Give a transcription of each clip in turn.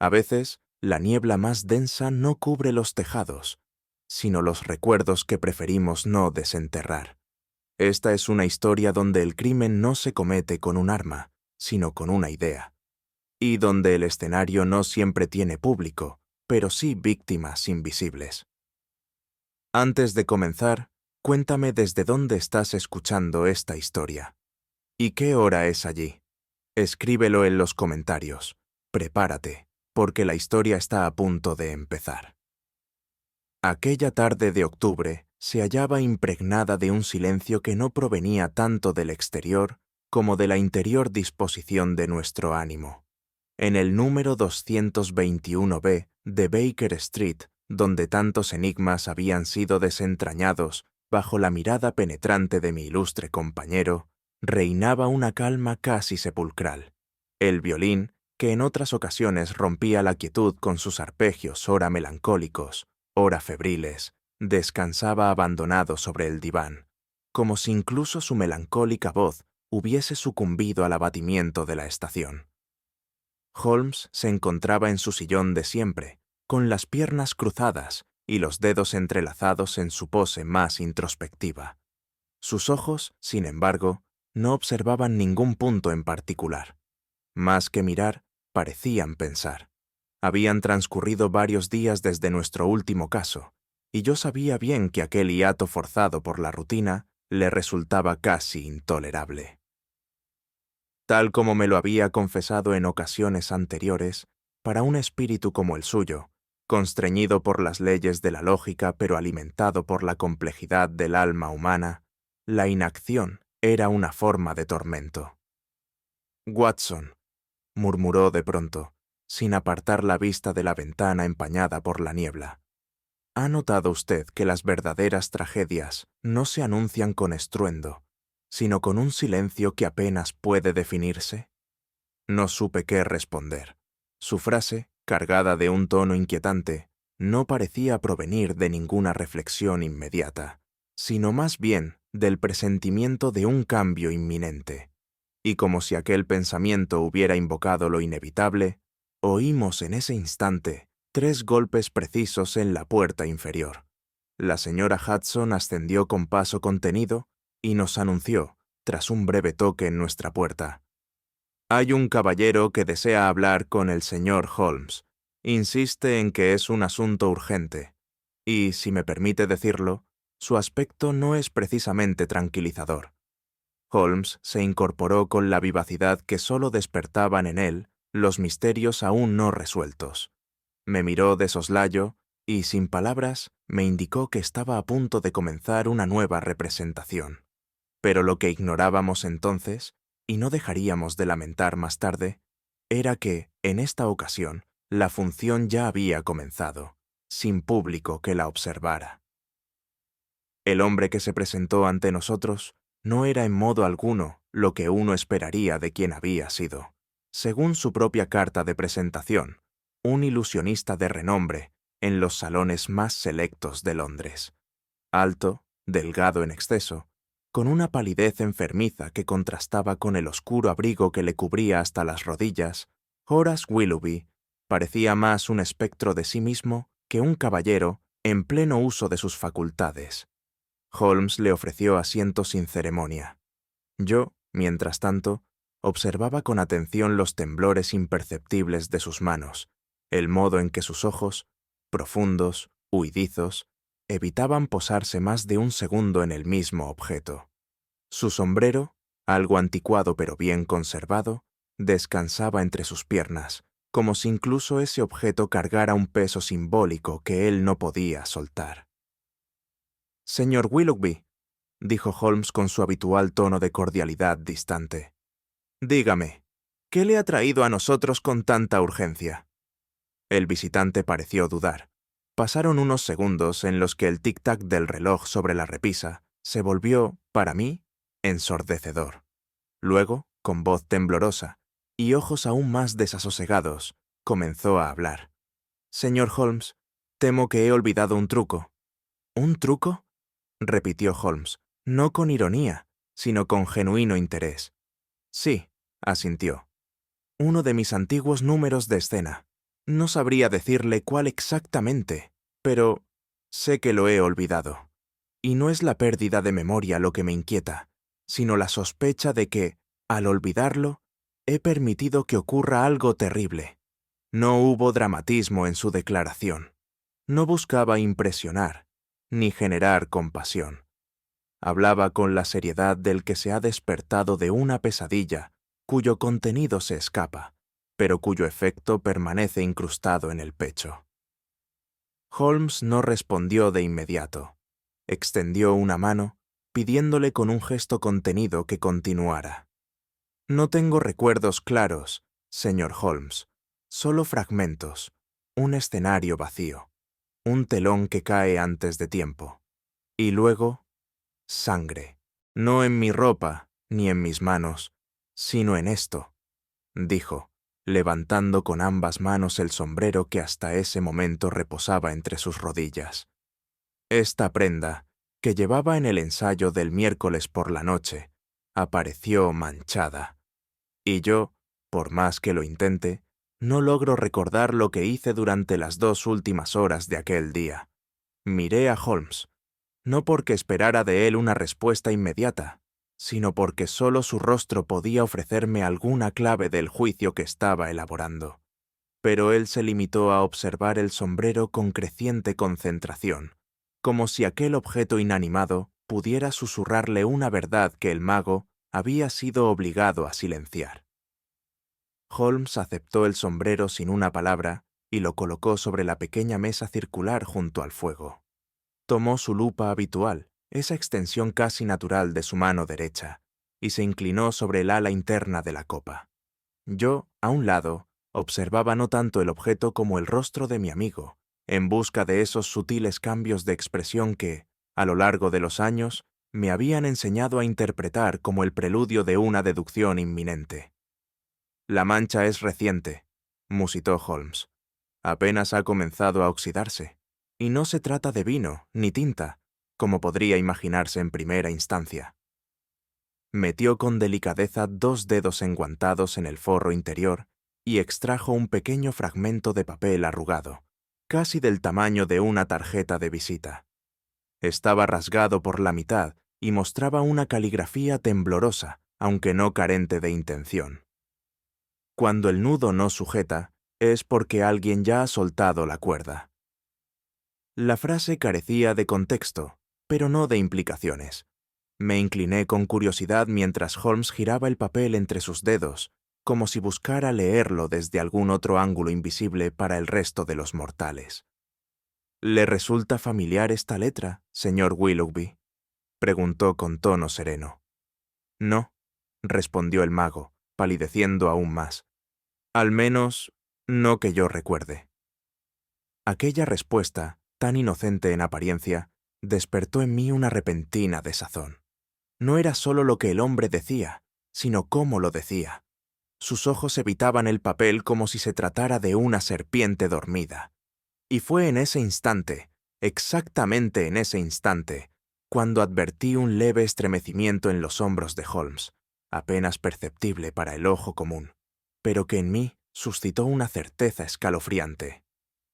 A veces, la niebla más densa no cubre los tejados, sino los recuerdos que preferimos no desenterrar. Esta es una historia donde el crimen no se comete con un arma, sino con una idea, y donde el escenario no siempre tiene público, pero sí víctimas invisibles. Antes de comenzar, cuéntame desde dónde estás escuchando esta historia. ¿Y qué hora es allí? Escríbelo en los comentarios. Prepárate, porque la historia está a punto de empezar. Aquella tarde de octubre se hallaba impregnada de un silencio que no provenía tanto del exterior como de la interior disposición de nuestro ánimo. En el número 221B de Baker Street, donde tantos enigmas habían sido desentrañados bajo la mirada penetrante de mi ilustre compañero, reinaba una calma casi sepulcral. El violín, que en otras ocasiones rompía la quietud con sus arpegios ora melancólicos, ora febriles, descansaba abandonado sobre el diván, como si incluso su melancólica voz hubiese sucumbido al abatimiento de la estación. Holmes se encontraba en su sillón de siempre, con las piernas cruzadas y los dedos entrelazados en su pose más introspectiva. Sus ojos, sin embargo, no observaban ningún punto en particular. Más que mirar, parecían pensar. Habían transcurrido varios días desde nuestro último caso, y yo sabía bien que aquel hiato forzado por la rutina le resultaba casi intolerable. Tal como me lo había confesado en ocasiones anteriores, para un espíritu como el suyo, constreñido por las leyes de la lógica pero alimentado por la complejidad del alma humana, la inacción era una forma de tormento. «Watson», murmuró de pronto, sin apartar la vista de la ventana empañada por la niebla. ¿Ha notado usted que las verdaderas tragedias no se anuncian con estruendo, sino con un silencio que apenas puede definirse? No supe qué responder. Su frase, cargada de un tono inquietante, no parecía provenir de ninguna reflexión inmediata, sino más bien del presentimiento de un cambio inminente. Y como si aquel pensamiento hubiera invocado lo inevitable, oímos en ese instante 3 golpes precisos en la puerta inferior. La señora Hudson ascendió con paso contenido y nos anunció, tras un breve toque en nuestra puerta: «Hay un caballero que desea hablar con el señor Holmes. Insiste en que es un asunto urgente. Y, si me permite decirlo, su aspecto no es precisamente tranquilizador». Holmes se incorporó con la vivacidad que solo despertaban en él los misterios aún no resueltos. Me miró de soslayo y, sin palabras, me indicó que estaba a punto de comenzar una nueva representación. Pero lo que ignorábamos entonces, y no dejaríamos de lamentar más tarde, era que, en esta ocasión, la función ya había comenzado, sin público que la observara. El hombre que se presentó ante nosotros no era en modo alguno lo que uno esperaría de quien había sido. Según su propia carta de presentación, un ilusionista de renombre en los salones más selectos de Londres. Alto, delgado en exceso, con una palidez enfermiza que contrastaba con el oscuro abrigo que le cubría hasta las rodillas, Horace Willoughby parecía más un espectro de sí mismo que un caballero en pleno uso de sus facultades. Holmes le ofreció asiento sin ceremonia. Yo, mientras tanto, observaba con atención los temblores imperceptibles de sus manos, el modo en que sus ojos, profundos, huidizos, evitaban posarse más de un segundo en el mismo objeto. Su sombrero, algo anticuado pero bien conservado, descansaba entre sus piernas, como si incluso ese objeto cargara un peso simbólico que él no podía soltar. «Señor Willoughby», dijo Holmes con su habitual tono de cordialidad distante, «dígame, ¿qué le ha traído a nosotros con tanta urgencia?» El visitante pareció dudar. Pasaron unos segundos en los que el tic-tac del reloj sobre la repisa se volvió, para mí, ensordecedor. Luego, con voz temblorosa y ojos aún más desasosegados, comenzó a hablar. «Señor Holmes, temo que he olvidado un truco». «¿Un truco?», repitió Holmes, no con ironía, sino con genuino interés. «Sí», asintió. «Uno de mis antiguos números de escena». No sabría decirle cuál exactamente, pero sé que lo he olvidado. Y no es la pérdida de memoria lo que me inquieta, sino la sospecha de que, al olvidarlo, he permitido que ocurra algo terrible. No hubo dramatismo en su declaración. No buscaba impresionar, ni generar compasión. Hablaba con la seriedad del que se ha despertado de una pesadilla cuyo contenido se escapa, pero cuyo efecto permanece incrustado en el pecho. Holmes no respondió de inmediato. Extendió una mano, pidiéndole con un gesto contenido que continuara. No tengo recuerdos claros, señor Holmes, solo fragmentos, un escenario vacío, un telón que cae antes de tiempo. Y luego, sangre, no en mi ropa ni en mis manos, sino en esto, dijo, levantando con ambas manos el sombrero que hasta ese momento reposaba entre sus rodillas. Esta prenda, que llevaba en el ensayo del miércoles por la noche, apareció manchada. Y yo, por más que lo intente, no logro recordar lo que hice durante las 2 últimas horas de aquel día. Miré a Holmes, no porque esperara de él una respuesta inmediata, sino porque solo su rostro podía ofrecerme alguna clave del juicio que estaba elaborando. Pero él se limitó a observar el sombrero con creciente concentración, como si aquel objeto inanimado pudiera susurrarle una verdad que el mago había sido obligado a silenciar. Holmes aceptó el sombrero sin una palabra y lo colocó sobre la pequeña mesa circular junto al fuego. Tomó su lupa habitual, esa extensión casi natural de su mano derecha, y se inclinó sobre el ala interna de la copa. Yo, a un lado, observaba no tanto el objeto como el rostro de mi amigo, en busca de esos sutiles cambios de expresión que, a lo largo de los años, me habían enseñado a interpretar como el preludio de una deducción inminente. La mancha es reciente, musitó Holmes. Apenas ha comenzado a oxidarse. Y no se trata de vino, ni tinta, como podría imaginarse en primera instancia. Metió con delicadeza 2 dedos enguantados en el forro interior y extrajo un pequeño fragmento de papel arrugado, casi del tamaño de una tarjeta de visita. Estaba rasgado por la mitad y mostraba una caligrafía temblorosa, aunque no carente de intención. Cuando el nudo no sujeta, es porque alguien ya ha soltado la cuerda. La frase carecía de contexto, pero no de implicaciones. Me incliné con curiosidad mientras Holmes giraba el papel entre sus dedos, como si buscara leerlo desde algún otro ángulo invisible para el resto de los mortales. ¿Le resulta familiar esta letra, señor Willoughby?, preguntó con tono sereno. No, respondió el mago, palideciendo aún más. Al menos, no que yo recuerde. Aquella respuesta, tan inocente en apariencia, despertó en mí una repentina desazón. No era solo lo que el hombre decía, sino cómo lo decía. Sus ojos evitaban el papel como si se tratara de una serpiente dormida. Y fue en ese instante, exactamente en ese instante, cuando advertí un leve estremecimiento en los hombros de Holmes, apenas perceptible para el ojo común, pero que en mí suscitó una certeza escalofriante.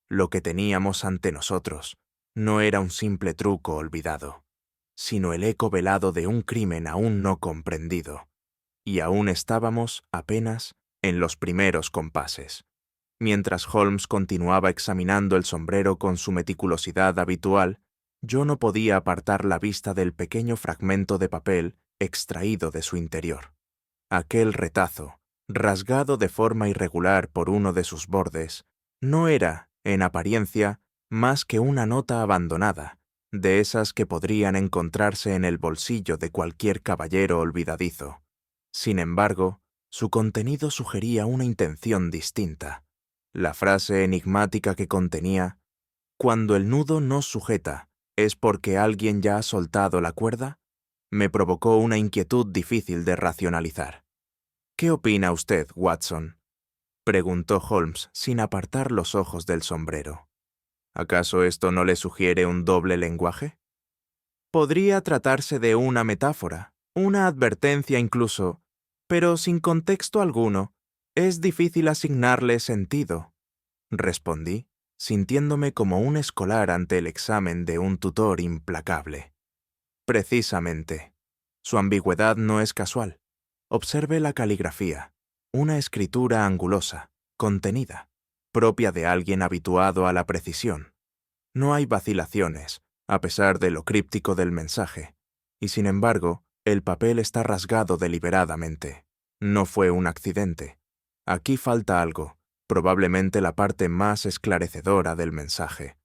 Lo que teníamos ante nosotros no era un simple truco olvidado, sino el eco velado de un crimen aún no comprendido, y aún estábamos, apenas, en los primeros compases. Mientras Holmes continuaba examinando el sombrero con su meticulosidad habitual, yo no podía apartar la vista del pequeño fragmento de papel extraído de su interior. Aquel retazo, rasgado de forma irregular por uno de sus bordes, no era, en apariencia, más que una nota abandonada, de esas que podrían encontrarse en el bolsillo de cualquier caballero olvidadizo. Sin embargo, su contenido sugería una intención distinta. La frase enigmática que contenía, «Cuando el nudo no sujeta, ¿es porque alguien ya ha soltado la cuerda?», me provocó una inquietud difícil de racionalizar. «¿Qué opina usted, Watson?», preguntó Holmes sin apartar los ojos del sombrero. ¿Acaso esto no le sugiere un doble lenguaje? Podría tratarse de una metáfora, una advertencia incluso, pero sin contexto alguno, es difícil asignarle sentido. respondí, sintiéndome como un escolar ante el examen de un tutor implacable. Precisamente. Su ambigüedad no es casual. Observe la caligrafía, una escritura angulosa, contenida, propia de alguien habituado a la precisión. No hay vacilaciones, a pesar de lo críptico del mensaje, y sin embargo, el papel está rasgado deliberadamente. No fue un accidente. Aquí falta algo, probablemente la parte más esclarecedora del mensaje.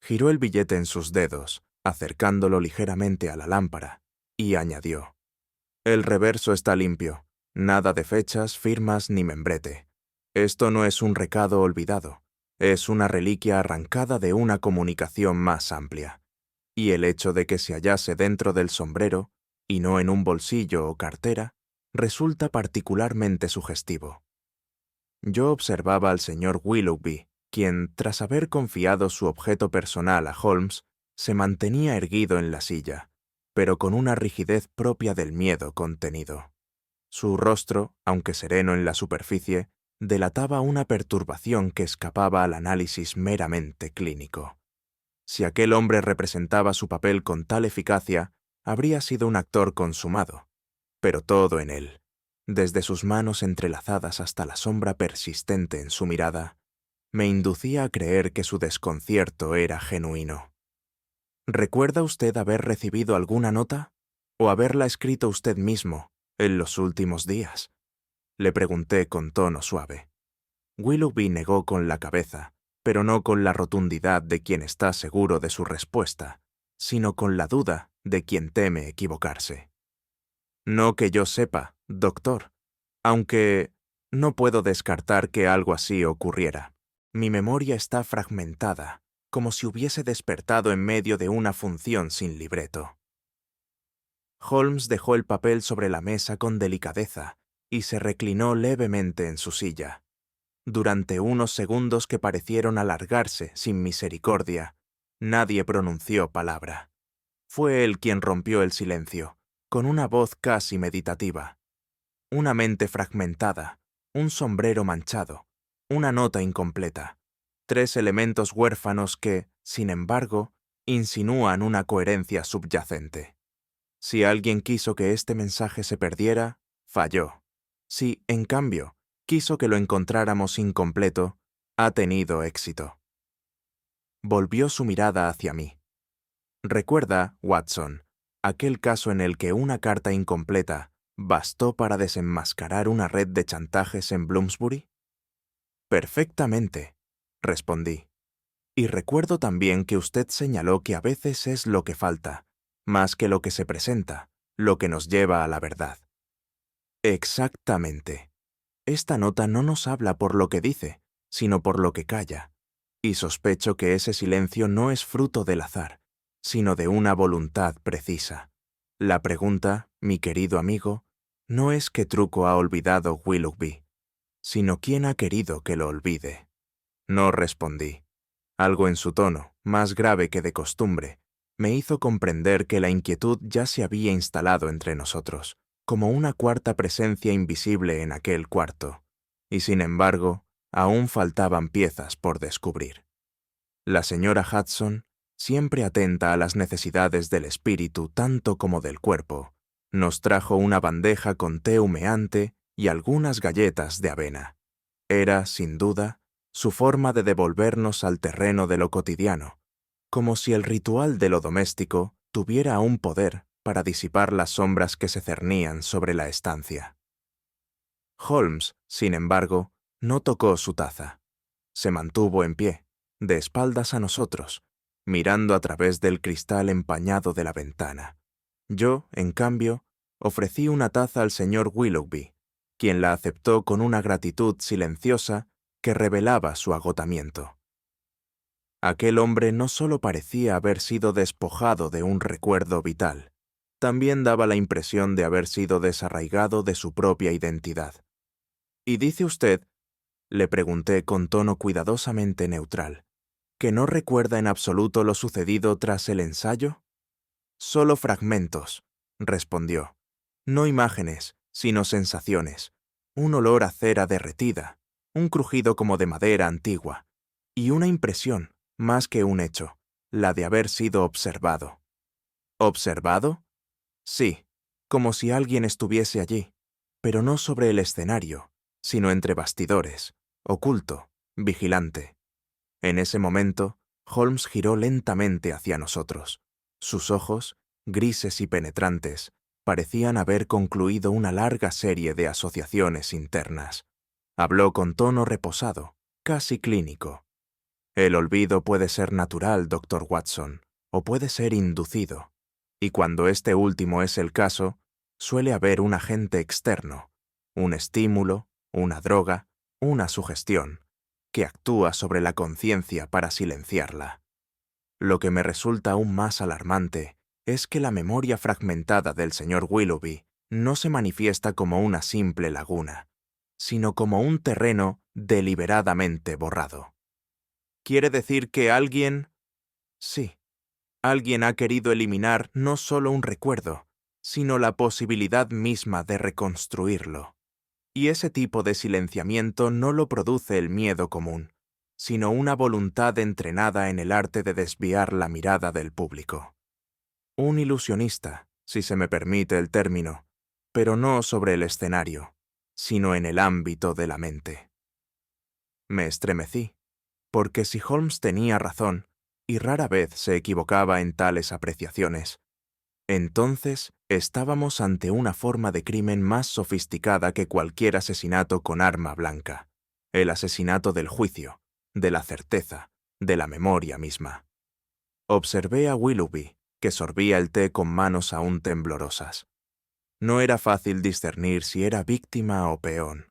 Giró el billete en sus dedos, acercándolo ligeramente a la lámpara, y añadió: «El reverso está limpio, nada de fechas, firmas ni membrete. Esto no es un recado olvidado, es una reliquia arrancada de una comunicación más amplia. Y el hecho de que se hallase dentro del sombrero, y no en un bolsillo o cartera, resulta particularmente sugestivo». Yo observaba al señor Willoughby, quien, tras haber confiado su objeto personal a Holmes, se mantenía erguido en la silla, pero con una rigidez propia del miedo contenido. Su rostro, aunque sereno en la superficie, delataba una perturbación que escapaba al análisis meramente clínico. Si aquel hombre representaba su papel con tal eficacia, habría sido un actor consumado. Pero todo en él, desde sus manos entrelazadas hasta la sombra persistente en su mirada, me inducía a creer que su desconcierto era genuino. ¿Recuerda usted haber recibido alguna nota? ¿O haberla escrito usted mismo en los últimos días?, le pregunté con tono suave. Willoughby negó con la cabeza, pero no con la rotundidad de quien está seguro de su respuesta, sino con la duda de quien teme equivocarse. «No que yo sepa, doctor, aunque no puedo descartar que algo así ocurriera. Mi memoria está fragmentada, como si hubiese despertado en medio de una función sin libreto». Holmes dejó el papel sobre la mesa con delicadeza y se reclinó levemente en su silla. Durante unos segundos que parecieron alargarse sin misericordia, nadie pronunció palabra. Fue él quien rompió el silencio, con una voz casi meditativa. Una mente fragmentada, un sombrero manchado, una nota incompleta. 3 elementos huérfanos que, sin embargo, insinúan una coherencia subyacente. Si alguien quiso que este mensaje se perdiera, falló. Si, en cambio, quiso que lo encontráramos incompleto, ha tenido éxito. Volvió su mirada hacia mí. «¿Recuerda, Watson, aquel caso en el que una carta incompleta bastó para desenmascarar una red de chantajes en Bloomsbury?» «Perfectamente», respondí. «Y recuerdo también que usted señaló que a veces es lo que falta, más que lo que se presenta, lo que nos lleva a la verdad». «Exactamente. Esta nota no nos habla por lo que dice, sino por lo que calla, y sospecho que ese silencio no es fruto del azar, sino de una voluntad precisa. La pregunta, mi querido amigo, no es qué truco ha olvidado Willoughby, sino quién ha querido que lo olvide». No respondí. Algo en su tono, más grave que de costumbre, me hizo comprender que la inquietud ya se había instalado entre nosotros, como una cuarta presencia invisible en aquel cuarto, y sin embargo, aún faltaban piezas por descubrir. La señora Hudson, siempre atenta a las necesidades del espíritu tanto como del cuerpo, nos trajo una bandeja con té humeante y algunas galletas de avena. Era, sin duda, su forma de devolvernos al terreno de lo cotidiano, como si el ritual de lo doméstico tuviera aún poder para disipar las sombras que se cernían sobre la estancia. Holmes, sin embargo, no tocó su taza. Se mantuvo en pie, de espaldas a nosotros, mirando a través del cristal empañado de la ventana. Yo, en cambio, ofrecí una taza al señor Willoughby, quien la aceptó con una gratitud silenciosa que revelaba su agotamiento. Aquel hombre no solo parecía haber sido despojado de un recuerdo vital, también daba la impresión de haber sido desarraigado de su propia identidad. «¿Y dice usted?», le pregunté con tono cuidadosamente neutral, «¿que no recuerda en absoluto lo sucedido tras el ensayo?» «Solo fragmentos», respondió. «No imágenes, sino sensaciones. Un olor a cera derretida, un crujido como de madera antigua, y una impresión, más que un hecho, la de haber sido observado. ¿Observado? Sí, como si alguien estuviese allí, pero no sobre el escenario, sino entre bastidores, oculto, vigilante. En ese momento, Holmes giró lentamente hacia nosotros. Sus ojos, grises y penetrantes, parecían haber concluido una larga serie de asociaciones internas. Habló con tono reposado, casi clínico. El olvido puede ser natural, Dr. Watson, o puede ser inducido, y cuando este último es el caso, suele haber un agente externo, un estímulo, una droga, una sugestión, que actúa sobre la conciencia para silenciarla. Lo que me resulta aún más alarmante es que la memoria fragmentada del señor Willoughby no se manifiesta como una simple laguna, sino como un terreno deliberadamente borrado. ¿Quiere decir que alguien? Sí, alguien ha querido eliminar no solo un recuerdo, sino la posibilidad misma de reconstruirlo. Y ese tipo de silenciamiento no lo produce el miedo común, sino una voluntad entrenada en el arte de desviar la mirada del público. Un ilusionista, si se me permite el término, pero no sobre el escenario, sino en el ámbito de la mente. Me estremecí, porque si Holmes tenía razón, y rara vez se equivocaba en tales apreciaciones, entonces estábamos ante una forma de crimen más sofisticada que cualquier asesinato con arma blanca, el asesinato del juicio, de la certeza, de la memoria misma. Observé a Willoughby, que sorbía el té con manos aún temblorosas. No era fácil discernir si era víctima o peón,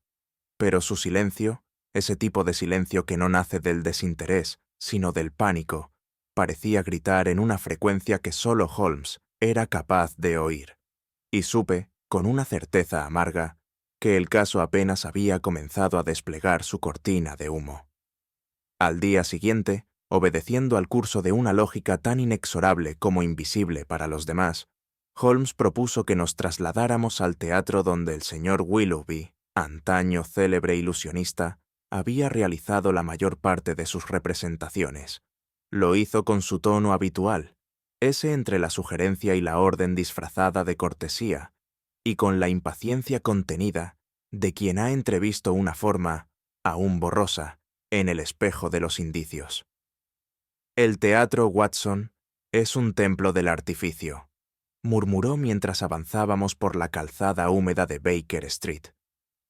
pero su silencio, ese tipo de silencio que no nace del desinterés, sino del pánico, parecía gritar en una frecuencia que solo Holmes era capaz de oír. Y supe, con una certeza amarga, que el caso apenas había comenzado a desplegar su cortina de humo. Al día siguiente, obedeciendo al curso de una lógica tan inexorable como invisible para los demás, Holmes propuso que nos trasladáramos al teatro donde el señor Willoughby, antaño célebre ilusionista, había realizado la mayor parte de sus representaciones. Lo hizo con su tono habitual, ese entre la sugerencia y la orden disfrazada de cortesía, y con la impaciencia contenida de quien ha entrevisto una forma, aún borrosa, en el espejo de los indicios. El teatro, Watson, es un templo del artificio, murmuró mientras avanzábamos por la calzada húmeda de Baker Street.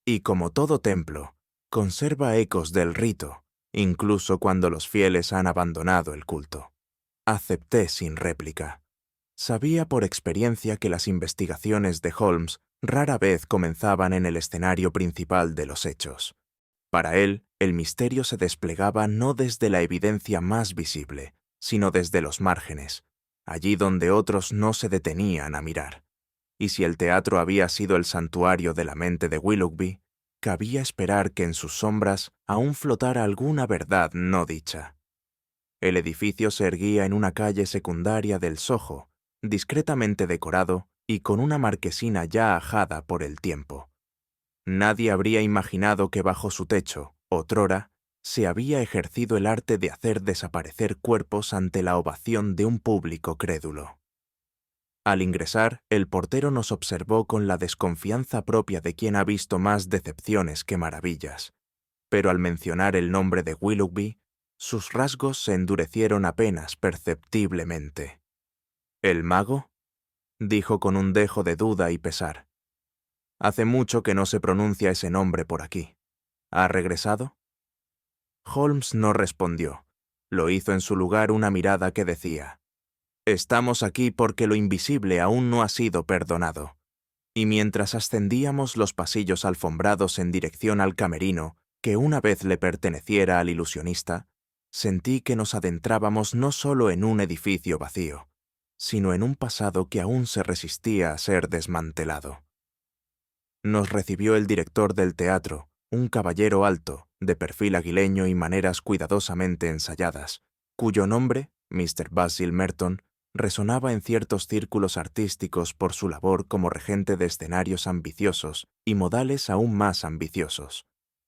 Y como todo templo, conserva ecos del rito, incluso cuando los fieles han abandonado el culto. Acepté sin réplica. Sabía por experiencia que las investigaciones de Holmes rara vez comenzaban en el escenario principal de los hechos. Para él, el misterio se desplegaba no desde la evidencia más visible, sino desde los márgenes, allí donde otros no se detenían a mirar. Y si el teatro había sido el santuario de la mente de Willoughby, cabía esperar que en sus sombras aún flotara alguna verdad no dicha. El edificio se erguía en una calle secundaria del Soho, discretamente decorado y con una marquesina ya ajada por el tiempo. Nadie habría imaginado que bajo su techo, otrora, se había ejercido el arte de hacer desaparecer cuerpos ante la ovación de un público crédulo. Al ingresar, el portero nos observó con la desconfianza propia de quien ha visto más decepciones que maravillas, pero al mencionar el nombre de Willoughby, sus rasgos se endurecieron apenas perceptiblemente. ¿El mago?, dijo con un dejo de duda y pesar. Hace mucho que no se pronuncia ese nombre por aquí. ¿Ha regresado? Holmes no respondió. Lo hizo en su lugar una mirada que decía: «Estamos aquí porque lo invisible aún no ha sido perdonado». Y mientras ascendíamos los pasillos alfombrados en dirección al camerino, que una vez le perteneciera al ilusionista, sentí que nos adentrábamos no solo en un edificio vacío, sino en un pasado que aún se resistía a ser desmantelado. Nos recibió el director del teatro, un caballero alto, de perfil aguileño y maneras cuidadosamente ensayadas, cuyo nombre, Mr. Basil Merton, resonaba en ciertos círculos artísticos por su labor como regente de escenarios ambiciosos y modales aún más ambiciosos.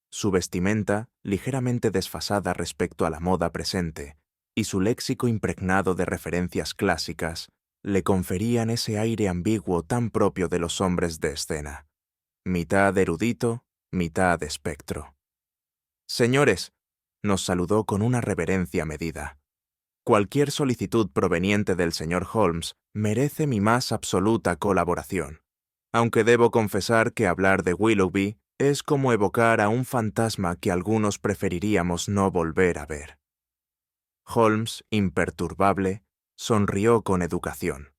Su vestimenta, ligeramente desfasada respecto a la moda presente, y su léxico impregnado de referencias clásicas, le conferían ese aire ambiguo tan propio de los hombres de escena. Mitad erudito, mitad espectro. «Señores», nos saludó con una reverencia medida. «Cualquier solicitud proveniente del señor Holmes merece mi más absoluta colaboración, aunque debo confesar que hablar de Willoughby es como evocar a un fantasma que algunos preferiríamos no volver a ver». Holmes, imperturbable, sonrió con educación.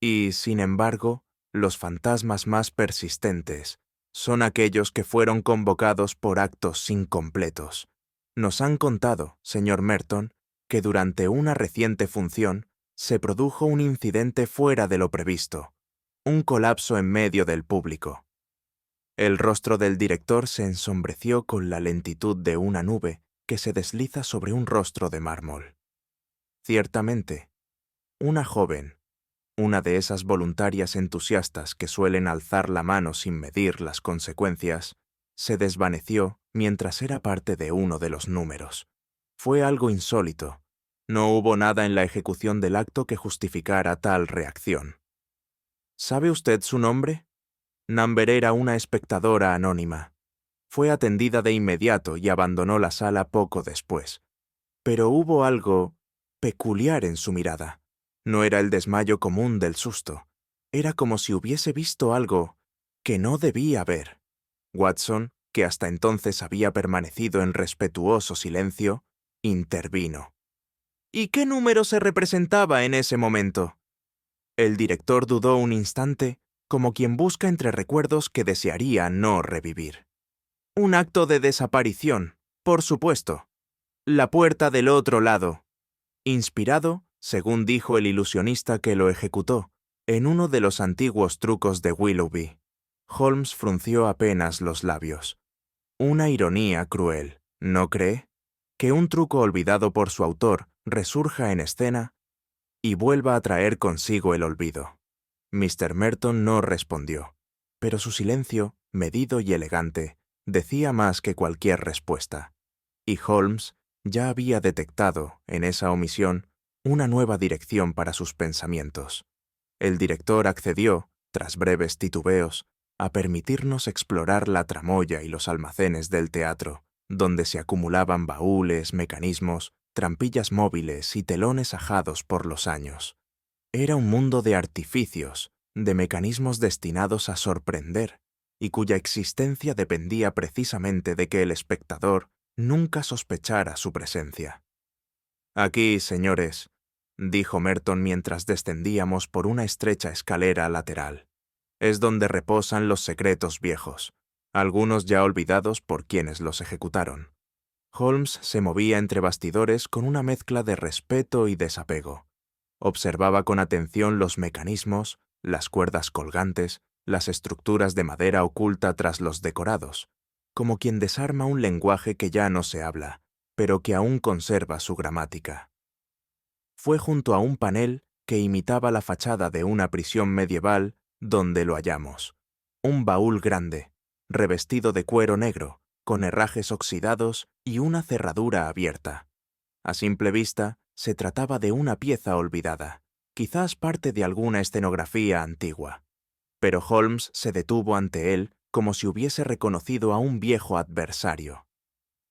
Y, sin embargo, los fantasmas más persistentes son aquellos que fueron convocados por actos incompletos. Nos han contado, señor Merton, que durante una reciente función se produjo un incidente fuera de lo previsto, un colapso en medio del público. El rostro del director se ensombreció con la lentitud de una nube que se desliza sobre un rostro de mármol. Ciertamente, una joven, una de esas voluntarias entusiastas que suelen alzar la mano sin medir las consecuencias, se desvaneció mientras era parte de uno de los números. Fue algo insólito. No hubo nada en la ejecución del acto que justificara tal reacción. ¿Sabe usted su nombre? Number era una espectadora anónima. Fue atendida de inmediato y abandonó la sala poco después. Pero hubo algo peculiar en su mirada. No era el desmayo común del susto. Era como si hubiese visto algo que no debía ver. Watson, que hasta entonces había permanecido en respetuoso silencio, intervino. ¿Y qué número se representaba en ese momento? El director dudó un instante, como quien busca entre recuerdos que desearía no revivir. Un acto de desaparición, por supuesto. La puerta del otro lado. Inspirado, según dijo el ilusionista que lo ejecutó, en uno de los antiguos trucos de Willoughby. Holmes frunció apenas los labios. Una ironía cruel, ¿no cree? Que un truco olvidado por su autor resurja en escena y vuelva a traer consigo el olvido. Mr. Merton no respondió, pero su silencio, medido y elegante, decía más que cualquier respuesta. Y Holmes ya había detectado, en esa omisión, una nueva dirección para sus pensamientos. El director accedió, tras breves titubeos, a permitirnos explorar la tramoya y los almacenes del teatro, donde se acumulaban baúles, mecanismos, trampillas móviles y telones ajados por los años. Era un mundo de artificios, de mecanismos destinados a sorprender, y cuya existencia dependía precisamente de que el espectador nunca sospechara su presencia. «Aquí, señores», dijo Merton mientras descendíamos por una estrecha escalera lateral, «es donde reposan los secretos viejos, algunos ya olvidados por quienes los ejecutaron». Holmes se movía entre bastidores con una mezcla de respeto y desapego. Observaba con atención los mecanismos, las cuerdas colgantes, las estructuras de madera oculta tras los decorados, como quien desarma un lenguaje que ya no se habla, pero que aún conserva su gramática. Fue junto a un panel que imitaba la fachada de una prisión medieval donde lo hallamos. Un baúl grande, revestido de cuero negro, con herrajes oxidados y una cerradura abierta. A simple vista, se trataba de una pieza olvidada, quizás parte de alguna escenografía antigua. Pero Holmes se detuvo ante él como si hubiese reconocido a un viejo adversario.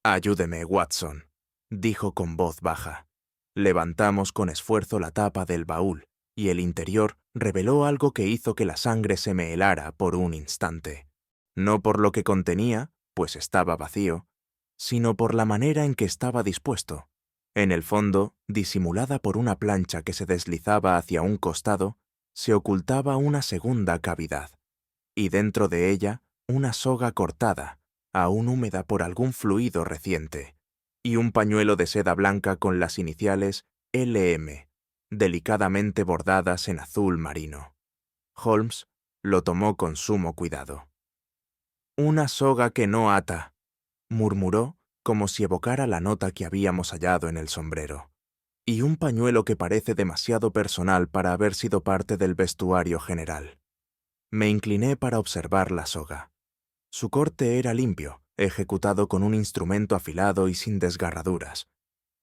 «Ayúdeme, Watson», dijo con voz baja. Levantamos con esfuerzo la tapa del baúl, y el interior reveló algo que hizo que la sangre se me helara por un instante. No por lo que contenía, pues estaba vacío, sino por la manera en que estaba dispuesto. En el fondo, disimulada por una plancha que se deslizaba hacia un costado, se ocultaba una segunda cavidad, y dentro de ella una soga cortada, aún húmeda por algún fluido reciente, y un pañuelo de seda blanca con las iniciales LM, delicadamente bordadas en azul marino. Holmes lo tomó con sumo cuidado. «Una soga que no ata», murmuró como si evocara la nota que habíamos hallado en el sombrero. «Y un pañuelo que parece demasiado personal para haber sido parte del vestuario general». Me incliné para observar la soga. Su corte era limpio, ejecutado con un instrumento afilado y sin desgarraduras.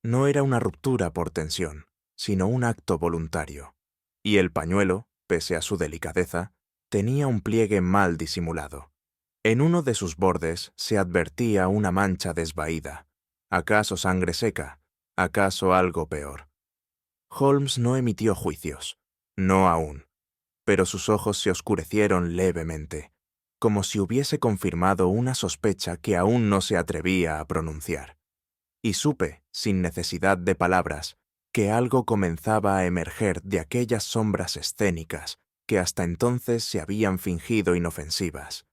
No era una ruptura por tensión, sino un acto voluntario. Y el pañuelo, pese a su delicadeza, tenía un pliegue mal disimulado. En uno de sus bordes se advertía una mancha desvaída. ¿Acaso sangre seca? ¿Acaso algo peor? Holmes no emitió juicios. No aún. Pero sus ojos se oscurecieron levemente, como si hubiese confirmado una sospecha que aún no se atrevía a pronunciar. Y supe, sin necesidad de palabras, que algo comenzaba a emerger de aquellas sombras escénicas que hasta entonces se habían fingido inofensivas.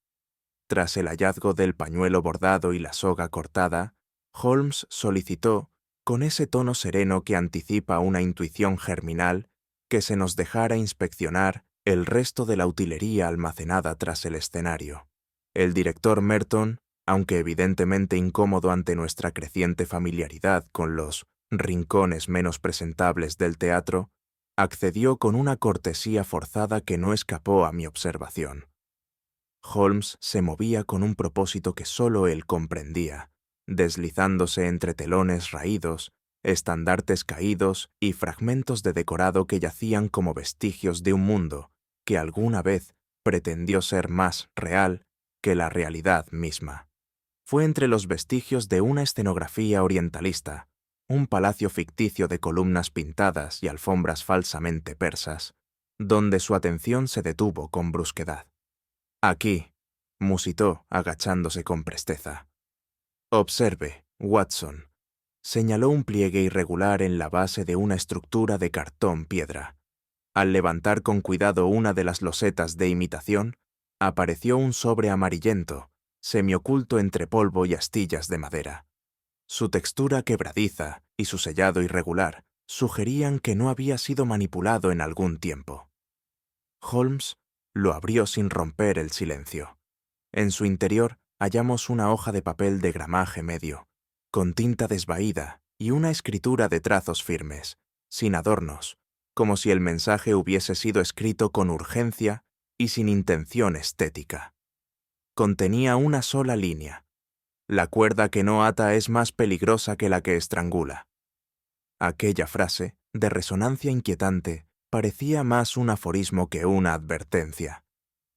Tras el hallazgo del pañuelo bordado y la soga cortada, Holmes solicitó, con ese tono sereno que anticipa una intuición germinal, que se nos dejara inspeccionar el resto de la utilería almacenada tras el escenario. El director Merton, aunque evidentemente incómodo ante nuestra creciente familiaridad con los rincones menos presentables del teatro, accedió con una cortesía forzada que no escapó a mi observación. Holmes se movía con un propósito que solo él comprendía, deslizándose entre telones raídos, estandartes caídos y fragmentos de decorado que yacían como vestigios de un mundo que alguna vez pretendió ser más real que la realidad misma. Fue entre los vestigios de una escenografía orientalista, un palacio ficticio de columnas pintadas y alfombras falsamente persas, donde su atención se detuvo con brusquedad. «Aquí», musitó, agachándose con presteza. «Observe, Watson», señaló un pliegue irregular en la base de una estructura de cartón piedra. Al levantar con cuidado una de las losetas de imitación, apareció un sobre amarillento, semioculto entre polvo y astillas de madera. Su textura quebradiza y su sellado irregular sugerían que no había sido manipulado en algún tiempo. Holmes lo abrió sin romper el silencio. En su interior hallamos una hoja de papel de gramaje medio, con tinta desvaída y una escritura de trazos firmes, sin adornos, como si el mensaje hubiese sido escrito con urgencia y sin intención estética. Contenía una sola línea: «La cuerda que no ata es más peligrosa que la que estrangula». Aquella frase, de resonancia inquietante, parecía más un aforismo que una advertencia.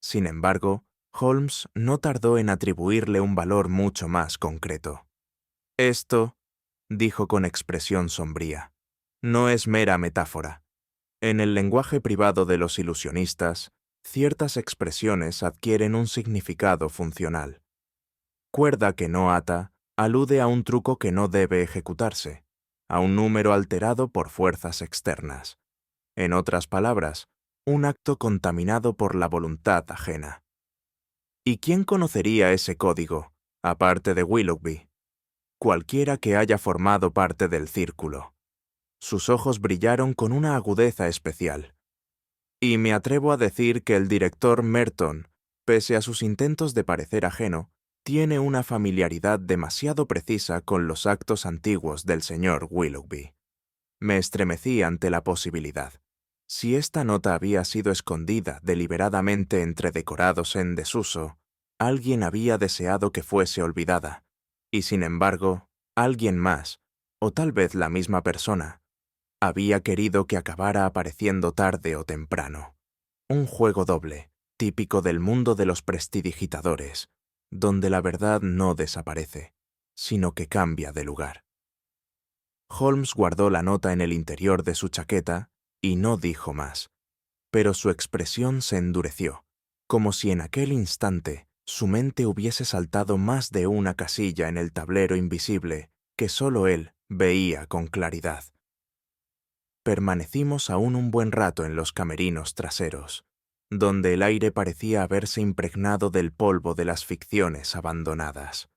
Sin embargo, Holmes no tardó en atribuirle un valor mucho más concreto. «Esto», dijo con expresión sombría, «no es mera metáfora. En el lenguaje privado de los ilusionistas, ciertas expresiones adquieren un significado funcional. Cuerda que no ata alude a un truco que no debe ejecutarse, a un número alterado por fuerzas externas. En otras palabras, un acto contaminado por la voluntad ajena. ¿Y quién conocería ese código, aparte de Willoughby? Cualquiera que haya formado parte del círculo». Sus ojos brillaron con una agudeza especial. «Y me atrevo a decir que el director Merton, pese a sus intentos de parecer ajeno, tiene una familiaridad demasiado precisa con los actos antiguos del señor Willoughby». Me estremecí ante la posibilidad. Si esta nota había sido escondida deliberadamente entre decorados en desuso, alguien había deseado que fuese olvidada, y sin embargo, alguien más, o tal vez la misma persona, había querido que acabara apareciendo tarde o temprano. Un juego doble, típico del mundo de los prestidigitadores, donde la verdad no desaparece, sino que cambia de lugar. Holmes guardó la nota en el interior de su chaqueta y no dijo más, pero su expresión se endureció, como si en aquel instante su mente hubiese saltado más de una casilla en el tablero invisible que solo él veía con claridad. Permanecimos aún un buen rato en los camerinos traseros, donde el aire parecía haberse impregnado del polvo de las ficciones abandonadas.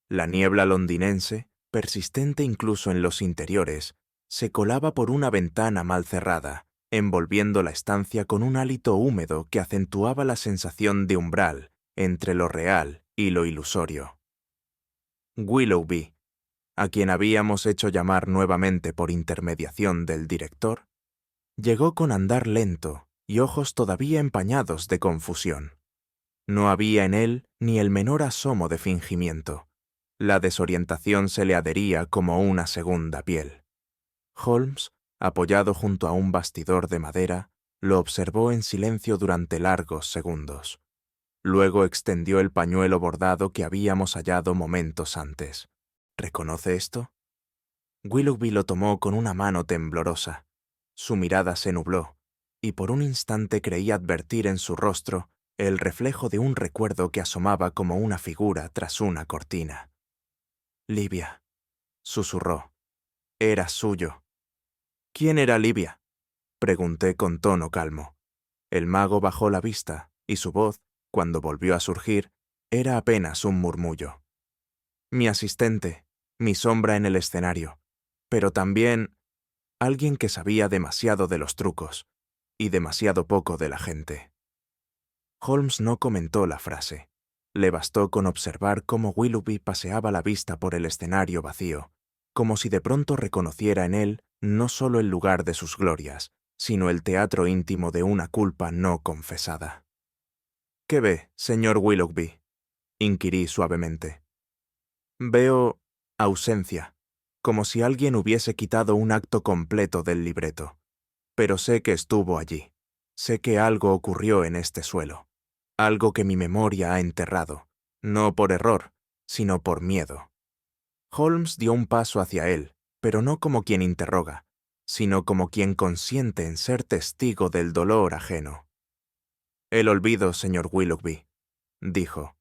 La niebla londinense, persistente incluso en los interiores, se colaba por una ventana mal cerrada, envolviendo la estancia con un hálito húmedo que acentuaba la sensación de umbral entre lo real y lo ilusorio. Willoughby, a quien habíamos hecho llamar nuevamente por intermediación del director, llegó con andar lento y ojos todavía empañados de confusión. No había en él ni el menor asomo de fingimiento. La desorientación se le adhería como una segunda piel. Holmes, apoyado junto a un bastidor de madera, lo observó en silencio durante largos segundos. Luego extendió el pañuelo bordado que habíamos hallado momentos antes. ¿Reconoce esto? Willoughby lo tomó con una mano temblorosa. Su mirada se nubló, y por un instante creí advertir en su rostro el reflejo de un recuerdo que asomaba como una figura tras una cortina. Livia, susurró. Era suyo. ¿Quién era Livia? Pregunté con tono calmo. El mago bajó la vista, y su voz, cuando volvió a surgir, era apenas un murmullo. Mi asistente, mi sombra en el escenario, pero también alguien que sabía demasiado de los trucos y demasiado poco de la gente. Holmes no comentó la frase. Le bastó con observar cómo Willoughby paseaba la vista por el escenario vacío, como si de pronto reconociera en él no solo el lugar de sus glorias, sino el teatro íntimo de una culpa no confesada. ¿Qué ve, señor Willoughby? Inquirí suavemente. Veo ausencia, como si alguien hubiese quitado un acto completo del libreto. Pero sé que estuvo allí. Sé que algo ocurrió en este suelo. Algo que mi memoria ha enterrado, no por error, sino por miedo. Holmes dio un paso hacia él, pero no como quien interroga, sino como quien consiente en ser testigo del dolor ajeno. El olvido, señor Willoughby, dijo,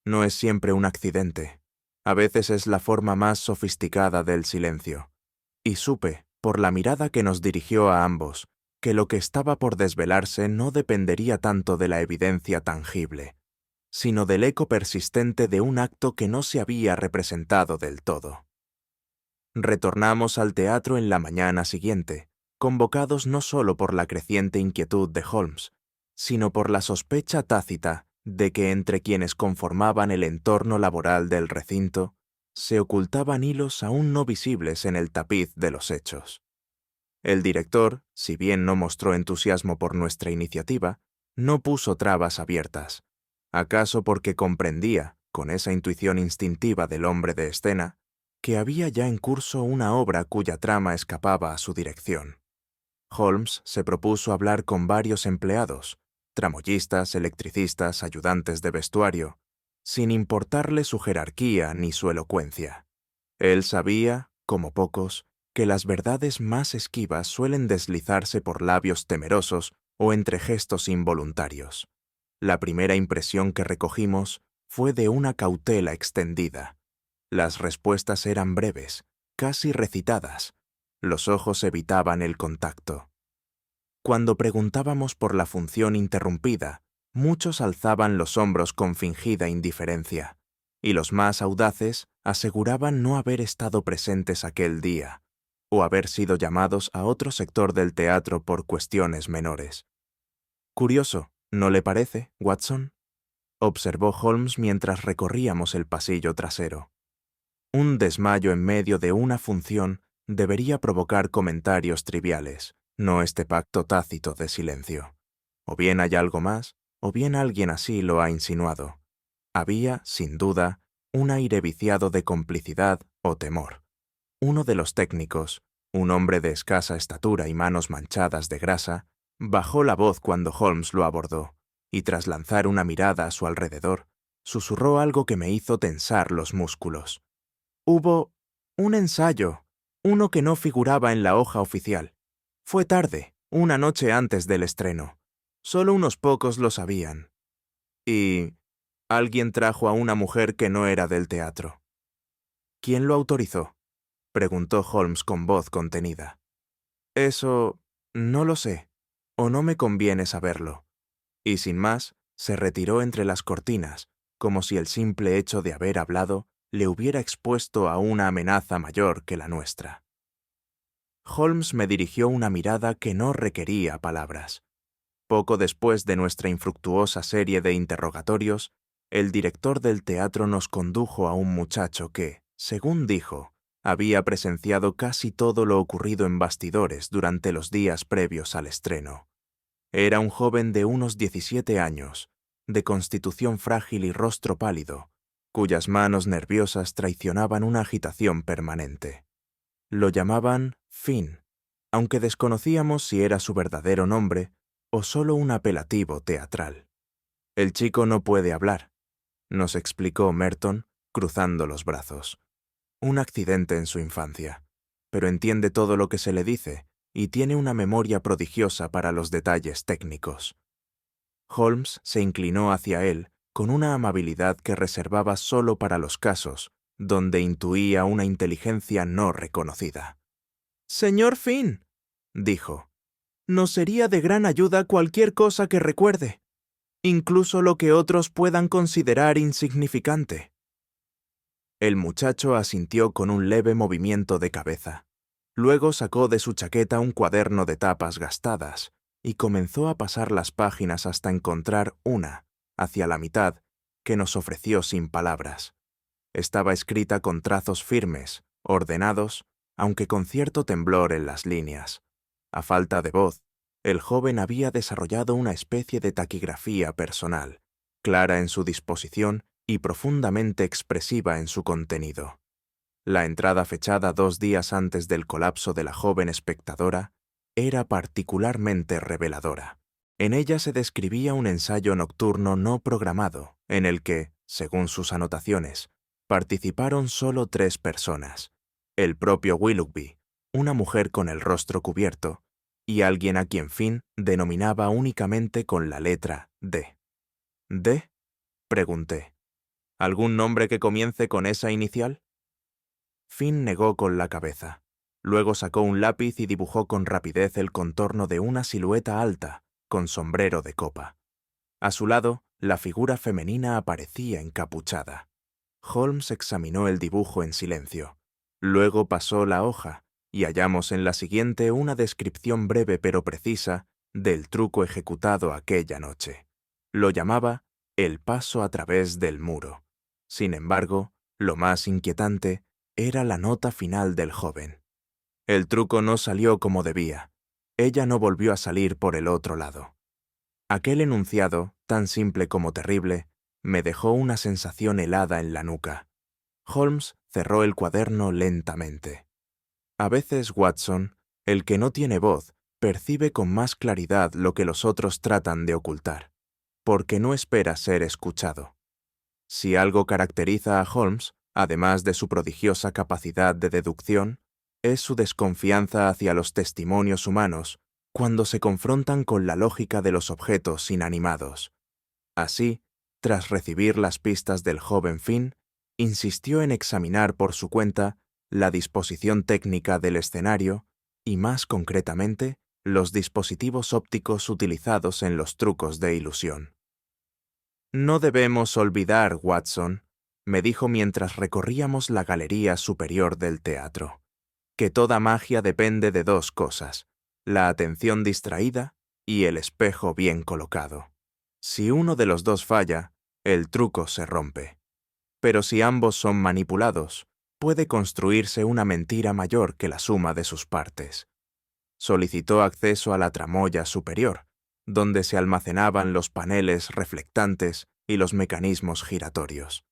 no es siempre un accidente. A veces es la forma más sofisticada del silencio. Y supe, por la mirada que nos dirigió a ambos, que lo que estaba por desvelarse no dependería tanto de la evidencia tangible, sino del eco persistente de un acto que no se había representado del todo. Retornamos al teatro en la mañana siguiente, convocados no solo por la creciente inquietud de Holmes, sino por la sospecha tácita de que entre quienes conformaban el entorno laboral del recinto se ocultaban hilos aún no visibles en el tapiz de los hechos. El director, si bien no mostró entusiasmo por nuestra iniciativa, no puso trabas abiertas, acaso porque comprendía, con esa intuición instintiva del hombre de escena, que había ya en curso una obra cuya trama escapaba a su dirección. Holmes se propuso hablar con varios empleados, tramoyistas, electricistas, ayudantes de vestuario, sin importarle su jerarquía ni su elocuencia. Él sabía, como pocos, que las verdades más esquivas suelen deslizarse por labios temerosos o entre gestos involuntarios. La primera impresión que recogimos fue de una cautela extendida. Las respuestas eran breves, casi recitadas. Los ojos evitaban el contacto. Cuando preguntábamos por la función interrumpida, muchos alzaban los hombros con fingida indiferencia, y los más audaces aseguraban no haber estado presentes aquel día, o haber sido llamados a otro sector del teatro por cuestiones menores. Curioso, ¿no le parece, Watson?, observó Holmes mientras recorríamos el pasillo trasero. Un desmayo en medio de una función debería provocar comentarios triviales, no este pacto tácito de silencio. O bien hay algo más, o bien alguien así lo ha insinuado. Había, sin duda, un aire viciado de complicidad o temor. Uno de los técnicos, un hombre de escasa estatura y manos manchadas de grasa, bajó la voz cuando Holmes lo abordó, y tras lanzar una mirada a su alrededor, susurró algo que me hizo tensar los músculos. Hubo un ensayo, uno que no figuraba en la hoja oficial. Fue tarde, una noche antes del estreno. Solo unos pocos lo sabían. Y alguien trajo a una mujer que no era del teatro. ¿Quién lo autorizó?, preguntó Holmes con voz contenida. Eso no lo sé, o no me conviene saberlo. Y sin más, se retiró entre las cortinas, como si el simple hecho de haber hablado le hubiera expuesto a una amenaza mayor que la nuestra. Holmes me dirigió una mirada que no requería palabras. Poco después de nuestra infructuosa serie de interrogatorios, el director del teatro nos condujo a un muchacho que, según dijo, había presenciado casi todo lo ocurrido en bastidores durante los días previos al estreno. Era un joven de unos 17 años, de constitución frágil y rostro pálido, cuyas manos nerviosas traicionaban una agitación permanente. Lo llamaban Finn, aunque desconocíamos si era su verdadero nombre o solo un apelativo teatral. «El chico no puede hablar», nos explicó Merton, cruzando los brazos. «Un accidente en su infancia, pero entiende todo lo que se le dice y tiene una memoria prodigiosa para los detalles técnicos». Holmes se inclinó hacia él con una amabilidad que reservaba solo para los casos donde intuía una inteligencia no reconocida. «Señor Finn», dijo, «nos sería de gran ayuda cualquier cosa que recuerde, incluso lo que otros puedan considerar insignificante». El muchacho asintió con un leve movimiento de cabeza. Luego sacó de su chaqueta un cuaderno de tapas gastadas y comenzó a pasar las páginas hasta encontrar una, hacia la mitad, que nos ofreció sin palabras. Estaba escrita con trazos firmes, ordenados, aunque con cierto temblor en las líneas. A falta de voz, el joven había desarrollado una especie de taquigrafía personal, clara en su disposición y profundamente expresiva en su contenido. La entrada fechada 2 días antes del colapso de la joven espectadora era particularmente reveladora. En ella se describía un ensayo nocturno no programado, en el que, según sus anotaciones, participaron solo 3 personas: el propio Willoughby, una mujer con el rostro cubierto, y alguien a quien Finn denominaba únicamente con la letra D. ¿D?, pregunté. ¿Algún nombre que comience con esa inicial? Finn negó con la cabeza. Luego sacó un lápiz y dibujó con rapidez el contorno de una silueta alta, con sombrero de copa. A su lado, la figura femenina aparecía encapuchada. Holmes examinó el dibujo en silencio. Luego pasó la hoja, y hallamos en la siguiente una descripción breve pero precisa del truco ejecutado aquella noche. Lo llamaba «el paso a través del muro». Sin embargo, lo más inquietante era la nota final del joven. El truco no salió como debía. Ella no volvió a salir por el otro lado. Aquel enunciado, tan simple como terrible, me dejó una sensación helada en la nuca. Holmes cerró el cuaderno lentamente. A veces, Watson, el que no tiene voz, percibe con más claridad lo que los otros tratan de ocultar, porque no espera ser escuchado. Si algo caracteriza a Holmes, además de su prodigiosa capacidad de deducción, es su desconfianza hacia los testimonios humanos cuando se confrontan con la lógica de los objetos inanimados. Así, tras recibir las pistas del joven Finn, insistió en examinar por su cuenta la disposición técnica del escenario y, más concretamente, los dispositivos ópticos utilizados en los trucos de ilusión. «No debemos olvidar, Watson», me dijo mientras recorríamos la galería superior del teatro, «que toda magia depende de 2 cosas, la atención distraída y el espejo bien colocado. Si uno de los 2 falla, el truco se rompe. Pero si ambos son manipulados, puede construirse una mentira mayor que la suma de sus partes». Solicitó acceso a la tramoya superior, donde se almacenaban los paneles reflectantes y los mecanismos giratorios.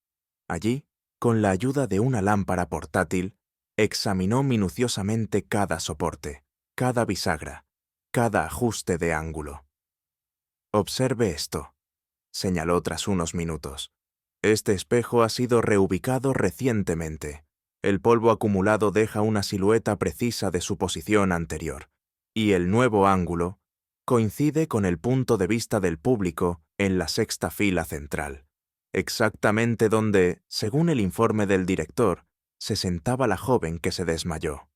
Allí, con la ayuda de una lámpara portátil, examinó minuciosamente cada soporte, cada bisagra, cada ajuste de ángulo. «Observe esto», señaló tras unos minutos. «Este espejo ha sido reubicado recientemente. El polvo acumulado deja una silueta precisa de su posición anterior, y el nuevo ángulo coincide con el punto de vista del público en la 6ª fila central, exactamente donde, según el informe del director, se sentaba la joven que se desmayó.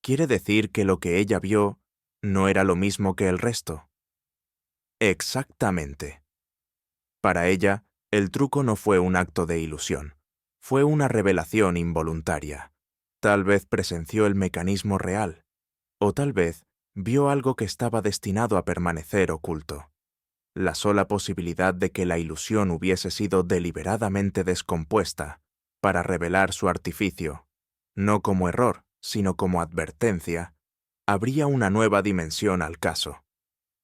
¿Quiere decir que lo que ella vio no era lo mismo que el resto?» «Exactamente». Para ella, el truco no fue un acto de ilusión, fue una revelación involuntaria. Tal vez presenció el mecanismo real, o tal vez vio algo que estaba destinado a permanecer oculto. La sola posibilidad de que la ilusión hubiese sido deliberadamente descompuesta para revelar su artificio, no como error, sino como advertencia, abría una nueva dimensión al caso.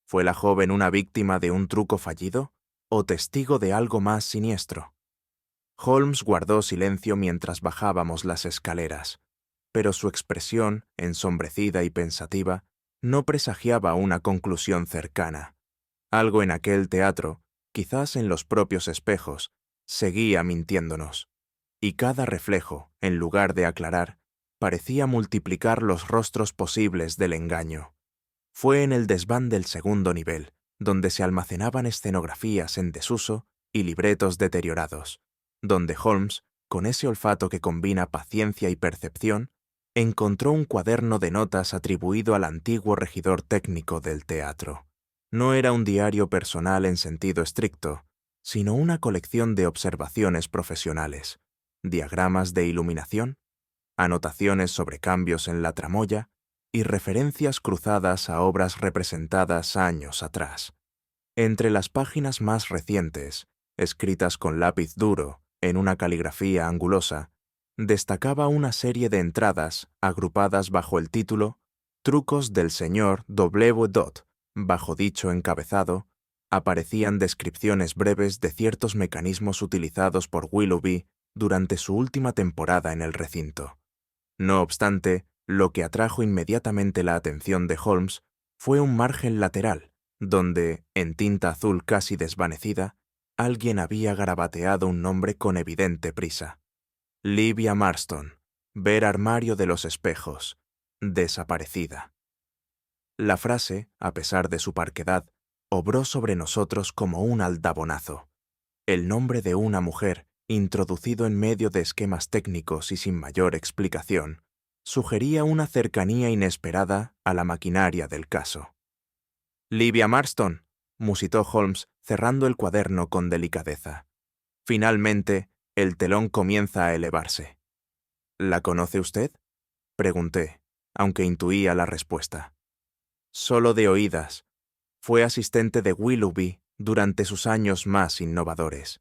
¿Fue la joven una víctima de un truco fallido? o testigo de algo más siniestro? Holmes guardó silencio mientras bajábamos las escaleras, pero su expresión, ensombrecida y pensativa, no presagiaba una conclusión cercana. Algo en aquel teatro, quizás en los propios espejos, seguía mintiéndonos, y cada reflejo, en lugar de aclarar, parecía multiplicar los rostros posibles del engaño. Fue en el desván del segundo nivel, donde se almacenaban escenografías en desuso y libretos deteriorados, donde Holmes, con ese olfato que combina paciencia y percepción, encontró un cuaderno de notas atribuido al antiguo regidor técnico del teatro. No era un diario personal en sentido estricto, sino una colección de observaciones profesionales, diagramas de iluminación, anotaciones sobre cambios en la tramoya y referencias cruzadas a obras representadas años atrás. Entre las páginas más recientes, escritas con lápiz duro, en una caligrafía angulosa, destacaba una serie de entradas agrupadas bajo el título Trucos del señor W. Dot. Bajo dicho encabezado, aparecían descripciones breves de ciertos mecanismos utilizados por Willoughby durante su última temporada en el recinto. No obstante, lo que atrajo inmediatamente la atención de Holmes fue un margen lateral, donde, en tinta azul casi desvanecida, alguien había garabateado un nombre con evidente prisa. Livia Marston, ver armario de los espejos, desaparecida. La frase, a pesar de su parquedad, obró sobre nosotros como un aldabonazo. El nombre de una mujer, introducido en medio de esquemas técnicos y sin mayor explicación, sugería una cercanía inesperada a la maquinaria del caso. «Livia Marston», musitó Holmes, cerrando el cuaderno con delicadeza. Finalmente, el telón comienza a elevarse. «¿La conoce usted?», pregunté, aunque intuía la respuesta. «Solo de oídas. Fue asistente de Willoughby durante sus años más innovadores.